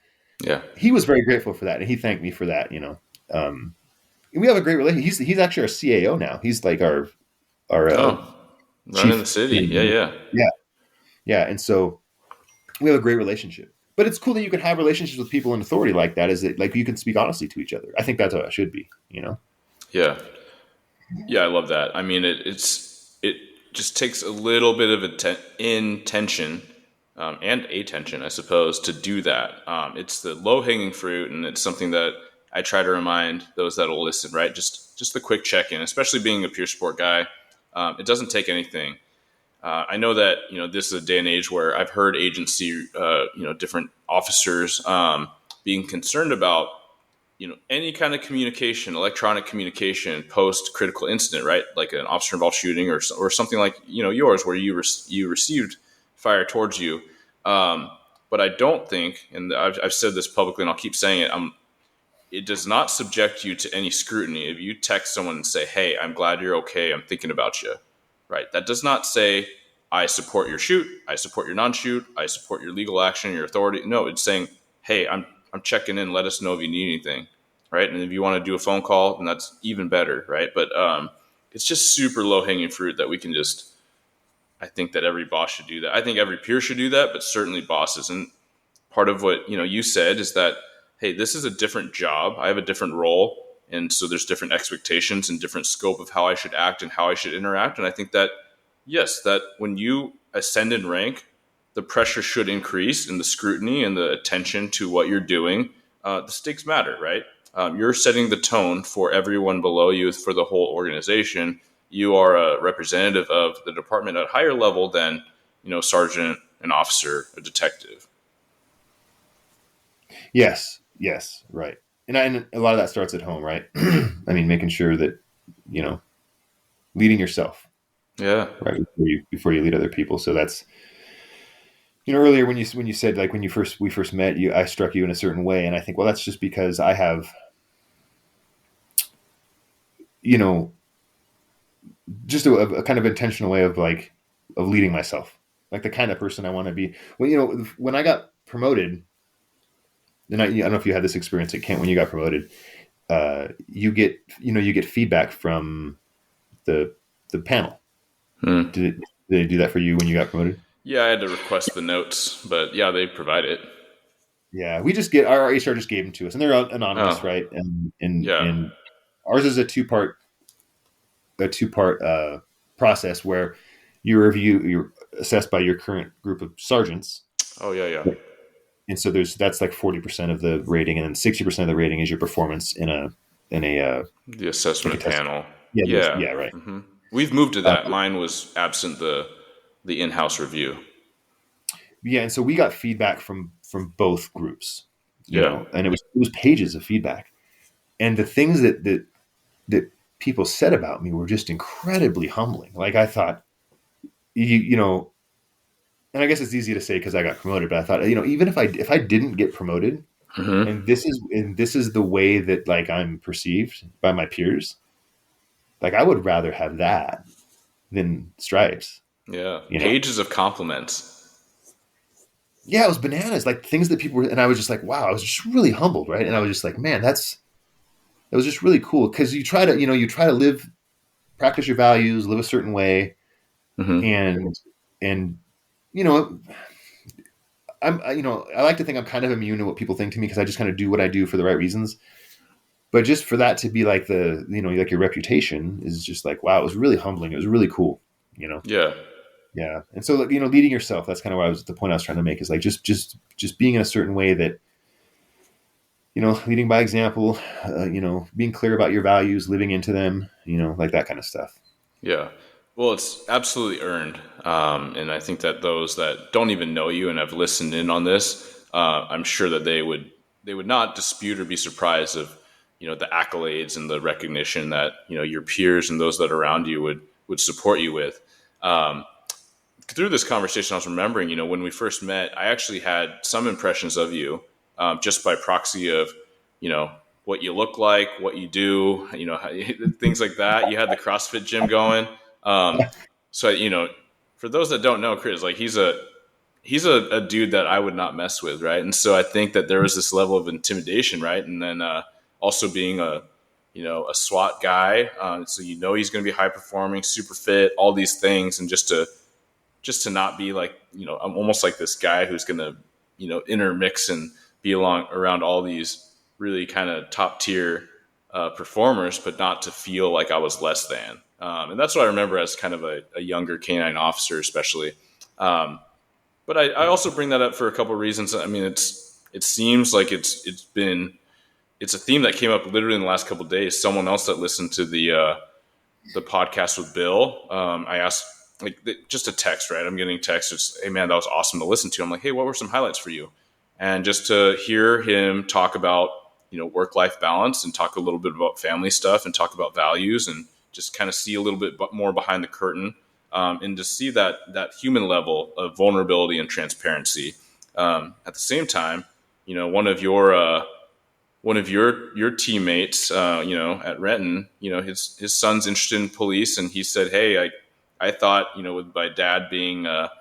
Yeah. He was very grateful for that, and he thanked me for that. And we have a great relationship. He's actually our CAO now. He's like our running chief the city. Yeah. Yeah. And so we have a great relationship. But it's cool that you can have relationships with people in authority like that. Is that like you can speak honestly to each other? I think that's how it should be. You know. Yeah. Yeah, I love that. I mean, it just takes a little bit of intention and attention, I suppose, to do that. It's the low hanging fruit, and it's something that I try to remind those that will listen. Right, just the quick check in, especially being a peer sport guy. It doesn't take anything. I know that this is a day and age where I've heard agency, different officers being concerned about any kind of communication, electronic communication post critical incident, right? Like an officer involved shooting or something like yours, where you received fire towards you. But I don't think, and I've said this publicly, and I'll keep saying it. It does not subject you to any scrutiny if you text someone and say, "Hey, I'm glad you're okay. I'm thinking about you." Right? That does not say, "I support your shoot. I support your non-shoot. I support your legal action, your authority." No, it's saying, "Hey, I'm checking in. Let us know if you need anything." Right? And if you want to do a phone call, then that's even better, right? But it's just super low-hanging fruit that we can just. I think that every boss should do that. I think every peer should do that, but certainly bosses. And part of what you said is that, hey, this is a different job. I have a different role, and so there's different expectations and different scope of how I should act and how I should interact. And I think that yes, that when you ascend in rank, the pressure should increase and the scrutiny and the attention to what you're doing. The stakes matter, right? You're setting the tone for everyone below you, for the whole organization. You are a representative of the department at a higher level than, sergeant, an officer, a detective. Yes, right. And a lot of that starts at home, right? I mean, making sure that leading yourself, Yeah, right, before you lead other people. So that's earlier when you said like when we first met you, I struck you in a certain way, and I think, well, that's just because I have just a kind of intentional way of leading myself, like the kind of person I want to be. When I got promoted, and I don't know if you had this experience at Kent when you got promoted. You get feedback from the panel. Did they do that for you when you got promoted? Yeah, I had to request the notes, but yeah, they provide it. Yeah, we just get our HR just gave them to us, and they're anonymous, right? Yeah. And ours is a two-part process where you're assessed by your current group of sergeants. Oh yeah. And so that's like 40% of the rating, and then 60% of the rating is your performance in a the assessment panel. Yeah, right. Mm-hmm. We've moved to that. Mine was absent the in-house review. Yeah, and so we got feedback from both groups, Yeah. and it was pages of feedback. And the things that people said about me were just incredibly humbling. Like I thought, you know, and I guess it's easy to say because I got promoted, but I thought, even if I didn't get promoted, Mm-hmm. and this is the way that like I'm perceived by my peers, like I would rather have that than stripes. Yeah. You know, Pages of compliments. yeah, it was bananas. Like things that people were, and I was just like, wow, I was just really humbled, right? And I was just like, man, it was just really cool because you try to live, practice your values, live a certain way, Mm-hmm. and you know, I like to think I'm kind of immune to what people think to me because I just kind of do what I do for the right reasons. But just for that to be like like your reputation is just like, wow, it was really humbling. It was really cool, you know? Yeah. Yeah. And so, leading yourself, that's kind of the point I was trying to make is like, just being in a certain way that, leading by example, being clear about your values, living into them, like that kind of stuff. Yeah. Well, it's absolutely earned. And I think that those that don't even know you and have listened in on this, I'm sure that they would not dispute or be surprised of, the accolades and the recognition that, your peers and those that are around you would support you with. Um, Through this conversation, I was remembering, when we first met, I actually had some impressions of you, just by proxy of, you know, what you look like, what you do, things like that. You had the CrossFit gym going. Um, so, for those that don't know, Chris, like he's a dude that I would not mess with. Right. And so I think that there was this level of intimidation. Right. And then, also being a SWAT guy. So, he's going to be high performing, super fit, all these things. And just to not be like, I'm almost like this guy who's going to, intermix and be around all these really kind of top tier performers, but not to feel like I was less than. And that's what I remember as kind of a younger canine officer, especially. But I also bring that up for a couple of reasons. I mean, it seems like it's a theme that came up literally in the last couple of days. Someone else that listened to the podcast with Bill, I asked, like, just a text, right? I'm getting text, just, hey man, that was awesome to listen to. I'm like, hey, what were some highlights for you? And just to hear him talk about, work-life balance and talk a little bit about family stuff and talk about values and just kind of see a little bit more behind the curtain, and to see that human level of vulnerability and transparency. At the same time, one of your teammates, at Renton, his son's interested in police, and he said, "Hey, I thought, with my dad being, a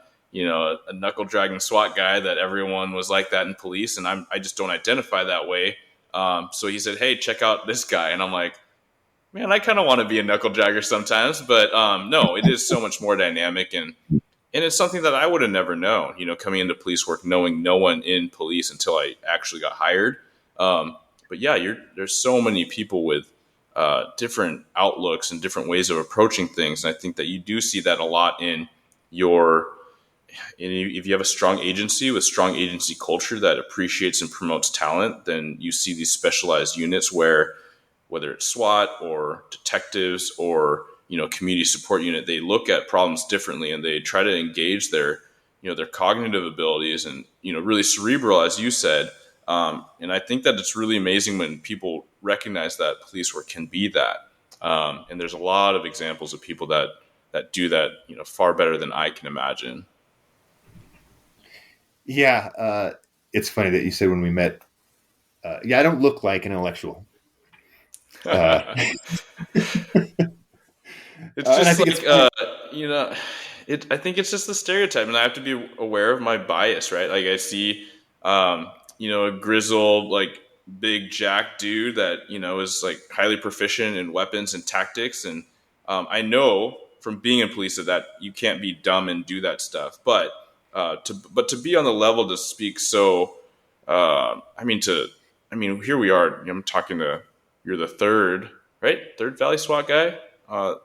knuckle dragging SWAT guy, that everyone was like that in police, and I just don't identify that way." So he said, "Hey, check out this guy," and I'm like, "Man, I kind of want to be a knuckle dragger sometimes," but no, it is so much more dynamic, and it's something that I would have never known, coming into police work, knowing no one in police until I actually got hired. But yeah, there's so many people with different outlooks and different ways of approaching things. And I think that you do see that a lot if you have a strong agency with strong agency culture that appreciates and promotes talent, then you see these specialized units where, whether it's SWAT or detectives or, community support unit, they look at problems differently and they try to engage their cognitive abilities and, really cerebral, as you said. And I think that it's really amazing when people recognize that police work can be that. And there's a lot of examples of people that do that, far better than I can imagine. Yeah. It's funny that you said when we met, yeah, I don't look like an intellectual. Uh, It's and I just think it's like, funny. I think it's just the stereotype, and I have to be aware of my bias, right? Like I see, a grizzled, like big jack dude that is like highly proficient in weapons and tactics, and I know from being in police that you can't be dumb and do that stuff, but to be on the level to speak so, here we are. I'm talking to you're the third, right? Third Valley SWAT guy.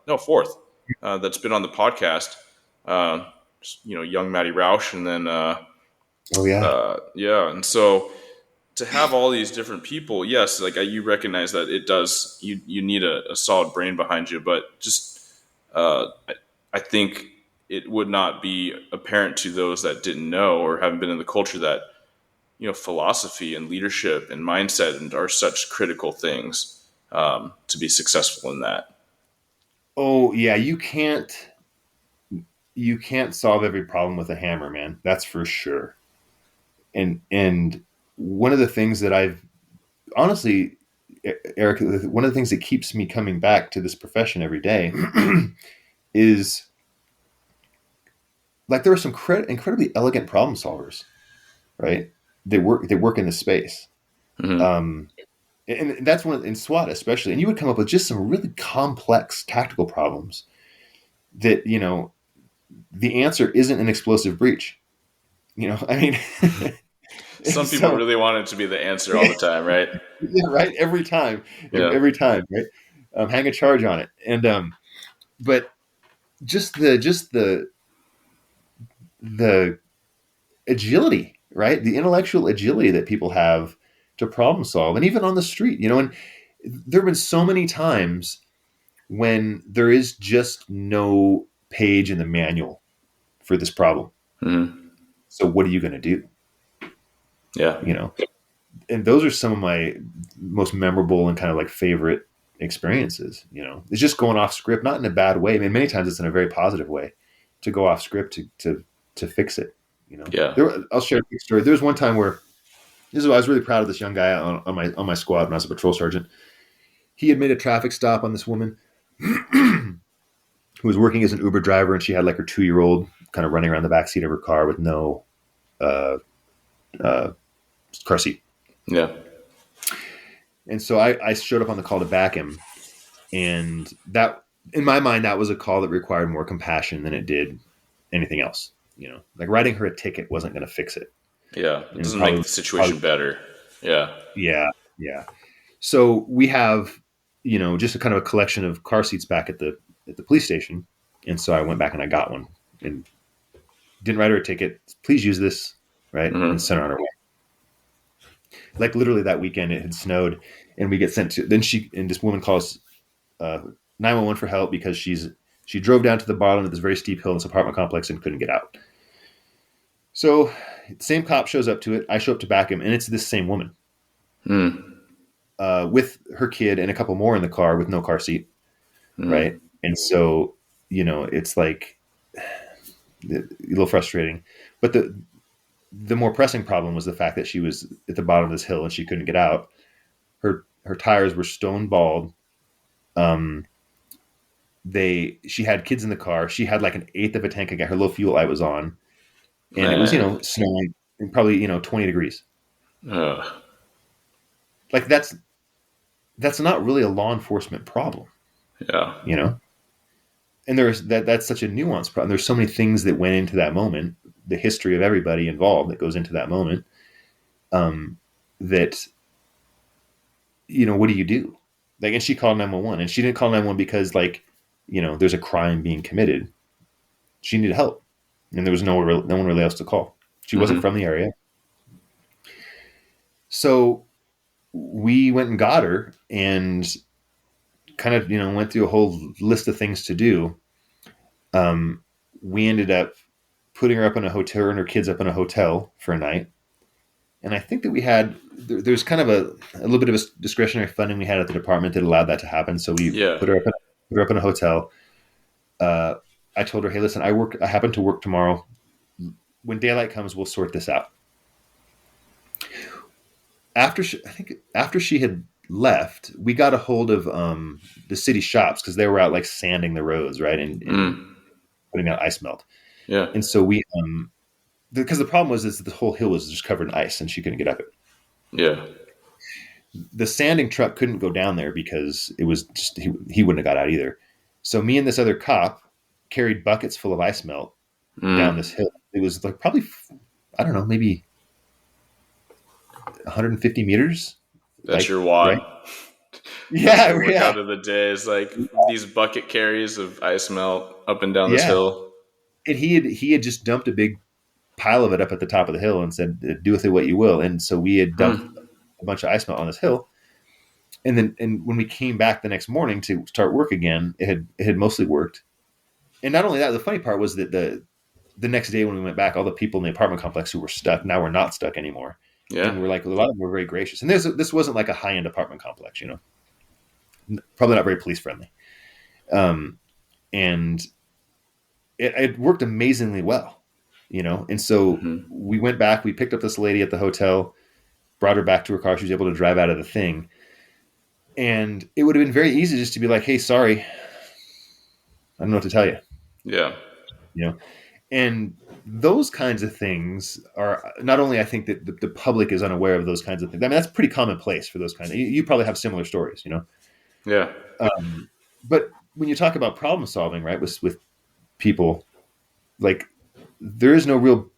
No, fourth, that's been on the podcast. Young Matty Roush, and then Oh yeah. yeah, and so to have all these different people, yes, like you recognize that it does. You need a solid brain behind you, but just I think it would not be apparent to those that didn't know or haven't been in the culture that philosophy and leadership and mindset and are such critical things to be successful in that. Oh yeah, you can't solve every problem with a hammer, man. That's for sure. And one of the things that I've honestly, Eric, one of the things that keeps me coming back to this profession every day is like there are some incredibly elegant problem solvers, right? They work in this space. Mm-hmm. And that's one in SWAT especially. And you would come up with just some really complex tactical problems that, the answer isn't an explosive breach. I mean, Some people really want it to be the answer all the time, right? Yeah, right. Every time, Yeah. every time, right? Hang a charge on it. And but just the agility, right? The intellectual agility that people have to problem solve, and even on the street, and there have been so many times when there is just no page in the manual for this problem. Mm-hmm. So what are you going to do? Yeah. And those are some of my most memorable and kind of like favorite experiences. It's just going off script, not in a bad way. I mean, many times it's in a very positive way to go off script to fix it. Yeah. I'll share a quick story. There was one time where I was really proud of this young guy on my squad when I was a patrol sergeant. He had made a traffic stop on this woman who was working as an Uber driver, and she had like her 2-year-old kind of running around the backseat of her car with no car seat. Yeah. And so I showed up on the call to back him, and that, in my mind, that was a call that required more compassion than it did anything else. Like writing her a ticket wasn't going to fix it. Yeah, it doesn't make the situation better. Yeah. Yeah. So we have, just a kind of a collection of car seats back at the police station, and so I went back and I got one and didn't write her a ticket. Please use this, right? Mm-hmm. And sent her on her way. Like literally that weekend, it had snowed, and we get sent to. Then this woman calls 911 for help because she drove down to the bottom of this very steep hill in this apartment complex and couldn't get out. So the same cop shows up to it. I show up to back him, and it's this same woman with her kid and a couple more in the car with no car seat, right? And so it's like a little frustrating, but the more pressing problem was the fact that she was at the bottom of this hill and she couldn't get out. Her tires were stone bald. She had kids in the car. She had like an eighth of a tank of gas. Her low fuel light was on, and it was snowing and probably 20 degrees. Like that's not really a law enforcement problem. Yeah. And that's such a nuanced problem. There's so many things that went into that moment, the history of everybody involved that goes into that moment. That what do you do? Like, and she called 911, and she didn't call 911 because there's a crime being committed. She needed help, and there was no one really else to call. She wasn't from the area. So we went and got her and kind of, went through a whole list of things to do. We ended up putting her up in a hotel and her kids up in a hotel for a night. And I think that there's kind of a little bit of a discretionary funding we had at the department that allowed that to happen. So we put her up in a hotel. I told her, hey, listen, I happen to work tomorrow. When daylight comes, we'll sort this out. After she had left, we got a hold of the city shops because they were out like sanding the roads, right, and putting out ice melt. Yeah. And so we, because the problem was that the whole hill was just covered in ice and she couldn't get up it. Yeah. The sanding truck couldn't go down there because it was just he wouldn't have got out either. So me and this other cop carried buckets full of ice melt down this hill. It was like probably, I don't know, maybe 150 meters. That's your wad. Right? Yeah. Out of the day is like these bucket carries of ice melt up and down this hill. And he had just dumped a big pile of it up at the top of the hill and said, do with it what you will. And so we had dumped a bunch of ice melt on this hill. And when we came back the next morning to start work again, it had mostly worked. And not only that, the funny part was that the next day when we went back, all the people in the apartment complex who were stuck now were not stuck anymore. Yeah. And we're like, a lot of them were very gracious. And this wasn't like a high end apartment complex, probably not very police friendly. And it worked amazingly well, And so Mm-hmm. we went back, we picked up this lady at the hotel, brought her back to her car. She was able to drive out of the thing. And it would have been very easy just to be like, hey, sorry, I don't know what to tell you, Yeah. you know? And those kinds of things are not only, I think that the public is unaware of those kinds of things. I mean, that's pretty commonplace for those kinds of, you probably have similar stories, Yeah. But when you talk about problem solving, right, with people, like there is no real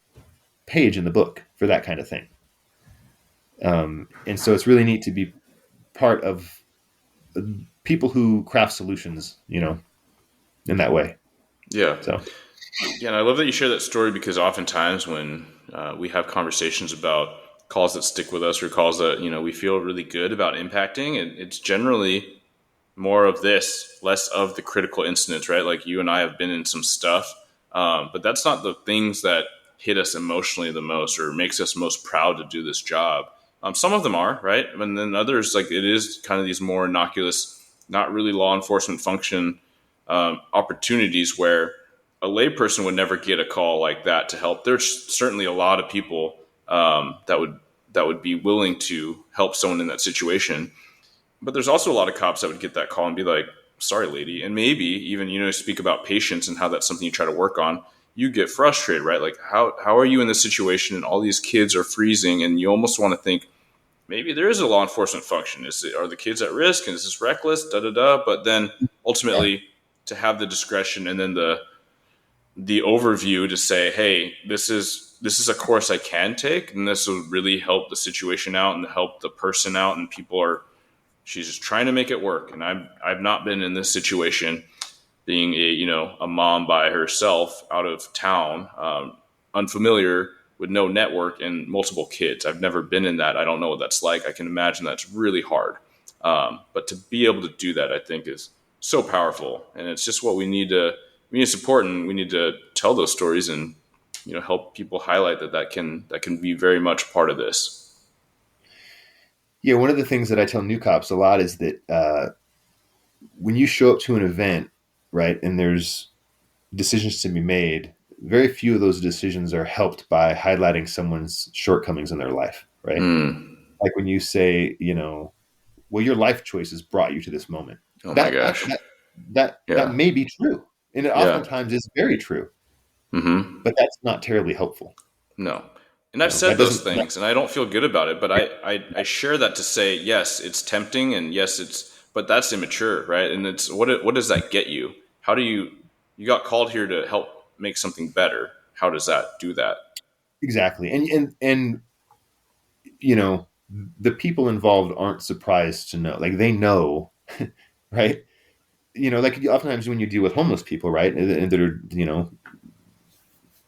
page in the book for that kind of thing. And so it's really neat to be part of people who craft solutions, in that way. Yeah. So, Yeah, and I love that you share that story because oftentimes when we have conversations about calls that stick with us or calls that we feel really good about impacting, and it's generally more of this, less of the critical incidents, right? Like you and I have been in some stuff, but that's not the things that hit us emotionally the most or makes us most proud to do this job. Some of them are, right, and then others, like it is kind of these more innocuous, not really law enforcement function opportunities where a layperson would never get a call like that to help. There's certainly a lot of people that would be willing to help someone in that situation, but there's also a lot of cops that would get that call and be like, "Sorry, lady," and maybe even speak about patience and how that's something you try to work on. You get frustrated, right? Like how are you in this situation and all these kids are freezing, and you almost want to think maybe there is a law enforcement function. Are the kids at risk? And is this reckless? Da da da. But then ultimately, to have the discretion and then the overview to say, hey, this is a course I can take, and this will really help the situation out and help the person out, and she's just trying to make it work. And I've not been in this situation, being a mom by herself out of town, unfamiliar with no network and multiple kids. I've never been in that. I don't know what that's like. I can imagine that's really hard. But to be able to do that, I think is so powerful, and it's just what we need to support, and we need to tell those stories and help people highlight that can be very much part of this. yeah, one of the things that I tell new cops a lot is that when you show up to an event, right, and there's decisions to be made, very few of those decisions are helped by highlighting someone's shortcomings in their life, right? Like when you say, well, your life choices brought you to this moment. Oh my gosh. That may be true. And it oftentimes is very true. Mm-hmm. But that's not terribly helpful. No. And I've said those things, and I don't feel good about it, but I share that to say, yes, it's tempting, and yes, but that's immature, right? And it's what does that get you? How do you got called here to help make something better? How does that do that? Exactly. And the people involved aren't surprised to know. Like they know, right? Like oftentimes when you deal with homeless people, right, and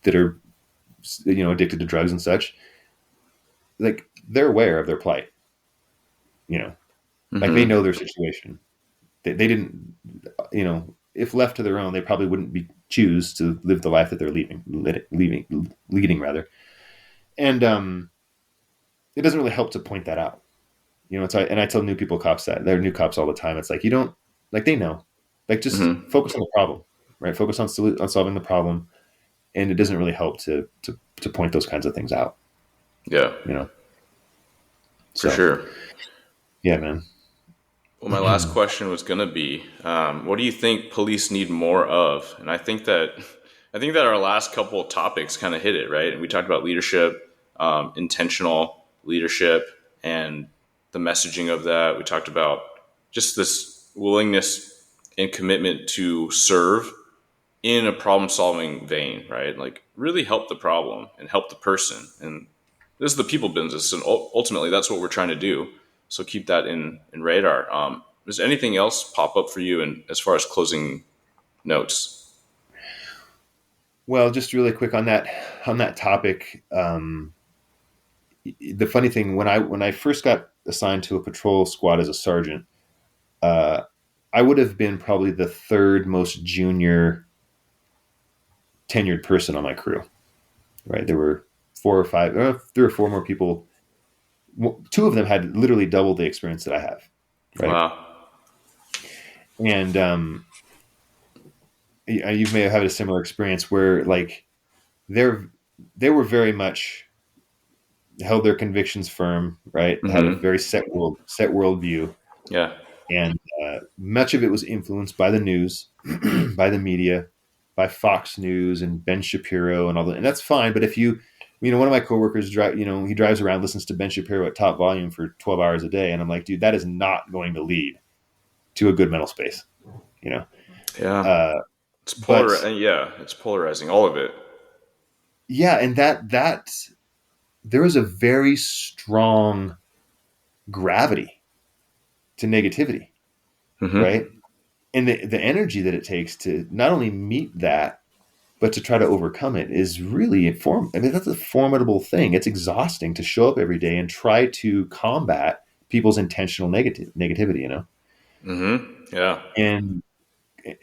that are addicted to drugs and such, like they're aware of their plight. Like they know their situation. They didn't, if left to their own, they probably wouldn't choose to live the life that they're leading rather. And it doesn't really help to point that out. And I tell new cops that they're new cops all the time. It's like, you don't, like, they know, like, just focus on the problem, right? Focus on solving the problem. And it doesn't really help to point those kinds of things out. Yeah. For sure. Yeah, man. Well, my last question was going to be, what do you think police need more of? And I think that our last couple of topics kind of hit it, right? And we talked about leadership, intentional leadership, and the messaging of that. We talked about just this willingness and commitment to serve in a problem-solving vein, right? Like really help the problem and help the person. And this is the people business, and ultimately that's what we're trying to do. So keep that in radar. Does anything else pop up for you as far as closing notes? Well, just really quick on that topic. The funny thing, when I first got assigned to a patrol squad as a sergeant, I would have been probably the third most junior tenured person on my crew. Right, there were 3 or 4 more people Two of them had literally double the experience that I have, right? Wow. And you may have had a similar experience where like they were very much held their convictions firm, right? Had a Mm-hmm. very set worldview, Yeah. and much of it was influenced by the news, by the media, by Fox News and Ben Shapiro and all that. And that's fine. But if one of my coworkers he drives around, listens to Ben Shapiro at top volume for 12 hours a day, and I'm like, dude, that is not going to lead to a good mental space, you know. Yeah. Uh, It's but it's polarizing, all of it. yeah, and that there is a very strong gravity to negativity, Mm-hmm. right? And the energy that it takes to not only meet that, but to try to overcome it is really I mean, that's a formidable thing. It's exhausting to show up every day and try to combat people's intentional negativity, Mm-hmm. Yeah. and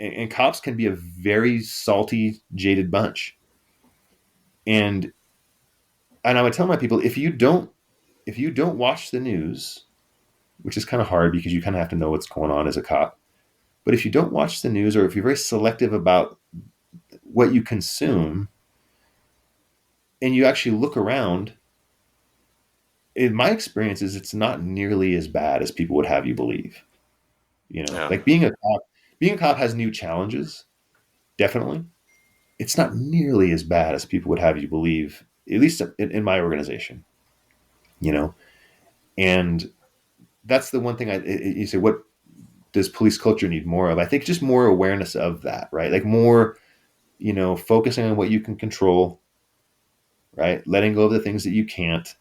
and cops can be a very salty, jaded bunch. And I would tell my people, if you don't watch the news, which is kind of hard because you kind of have to know what's going on as a cop. But if you don't watch the news, or if you're very selective about what you consume, and you actually look around, in my experience, is it's not nearly as bad as people would have you believe. Yeah. Like being a cop has new challenges. Definitely, it's not nearly as bad as people would have you believe. At least in my organization, you know. And that's the one thing you say. What does police culture need more of? I think just more awareness of that, right? Like more, focusing on what you can control, right? Letting go of the things that you can't,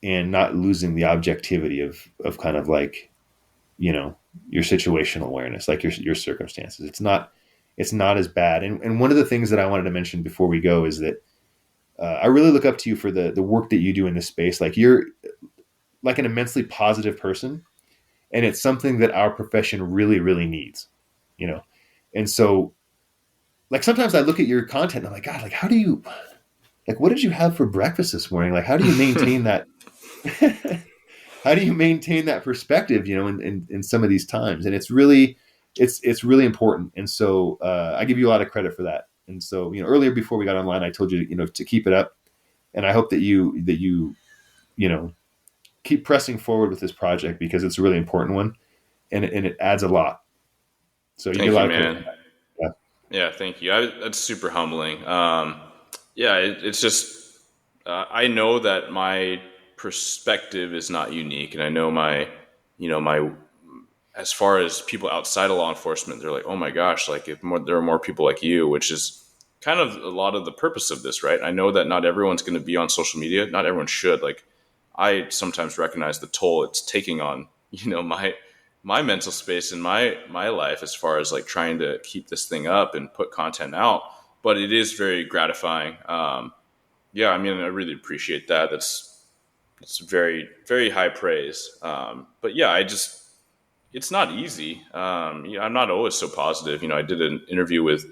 and not losing the objectivity of kind of like, your situational awareness, like your circumstances. It's not as bad. And one of the things that I wanted to mention before we go is that I really look up to you for the work that you do in this space. Like you're like an immensely positive person, and it's something that our profession really, really needs, you know? And so like sometimes I look at your content and I'm like, God, like how do you, like, what did you have for breakfast this morning? Like, how do you maintain that? How do you maintain that perspective, in some of these times? And it's really important. And so I give you a lot of credit for that. And so, earlier before we got online, I told you, to keep it up. And I hope that you know, keep pressing forward with this project because it's a really important one, and it adds a lot. So you get a Thank you, lot of credit for man. that. Yeah. Yeah, thank you. That's super humbling. Yeah, it's just I know that my perspective is not unique, and I know my as far as people outside of law enforcement, they're like, oh my gosh, like there are more people like you, which is kind of a lot of the purpose of this, right? I know that not everyone's going to be on social media. Not everyone should. Like, I sometimes recognize the toll it's taking on, my mental space in my life as far as like trying to keep this thing up and put content out. But it is very gratifying. Yeah, I mean, I really appreciate that. It's very, very high praise. But yeah, it's not easy. I'm not always so positive. I did an interview with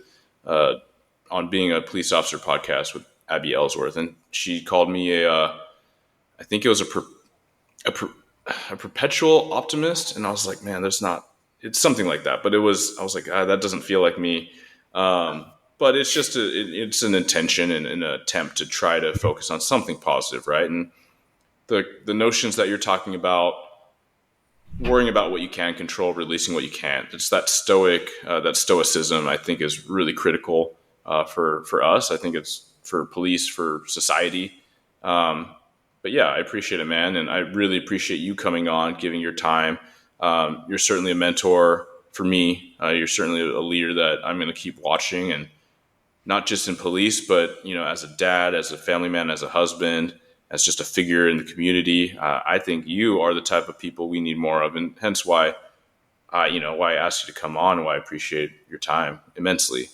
on being a police officer podcast with Abby Ellsworth, and she called me I think it was a, per, a perpetual optimist, and I was like, man, there's not. It's something like that, but I was like, that doesn't feel like me. But it's just it's an intention and an attempt to try to focus on something positive, right? And the notions that you're talking about, worrying about what you can control, releasing what you can't. It's that that stoicism. I think is really critical for us. I think it's for police, for society. Um, but yeah, I appreciate it, man, and I really appreciate you coming on, giving your time. You're certainly a mentor for me. You're certainly a leader that I'm going to keep watching, and not just in police, but as a dad, as a family man, as a husband, as just a figure in the community. I think you are the type of people we need more of, and hence why why I asked you to come on, and why I appreciate your time immensely.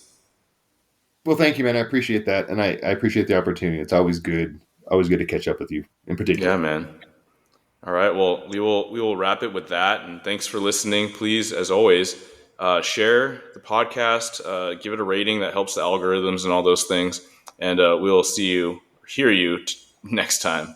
Well, thank you, man. I appreciate that. And I appreciate the opportunity. It's always good to catch up with you in Yeah, particular. man. All right. Well, we will wrap it with that, and thanks for listening. Please, as always, share the podcast, give it a rating that helps the algorithms and all those things, and we'll see you, hear you next time.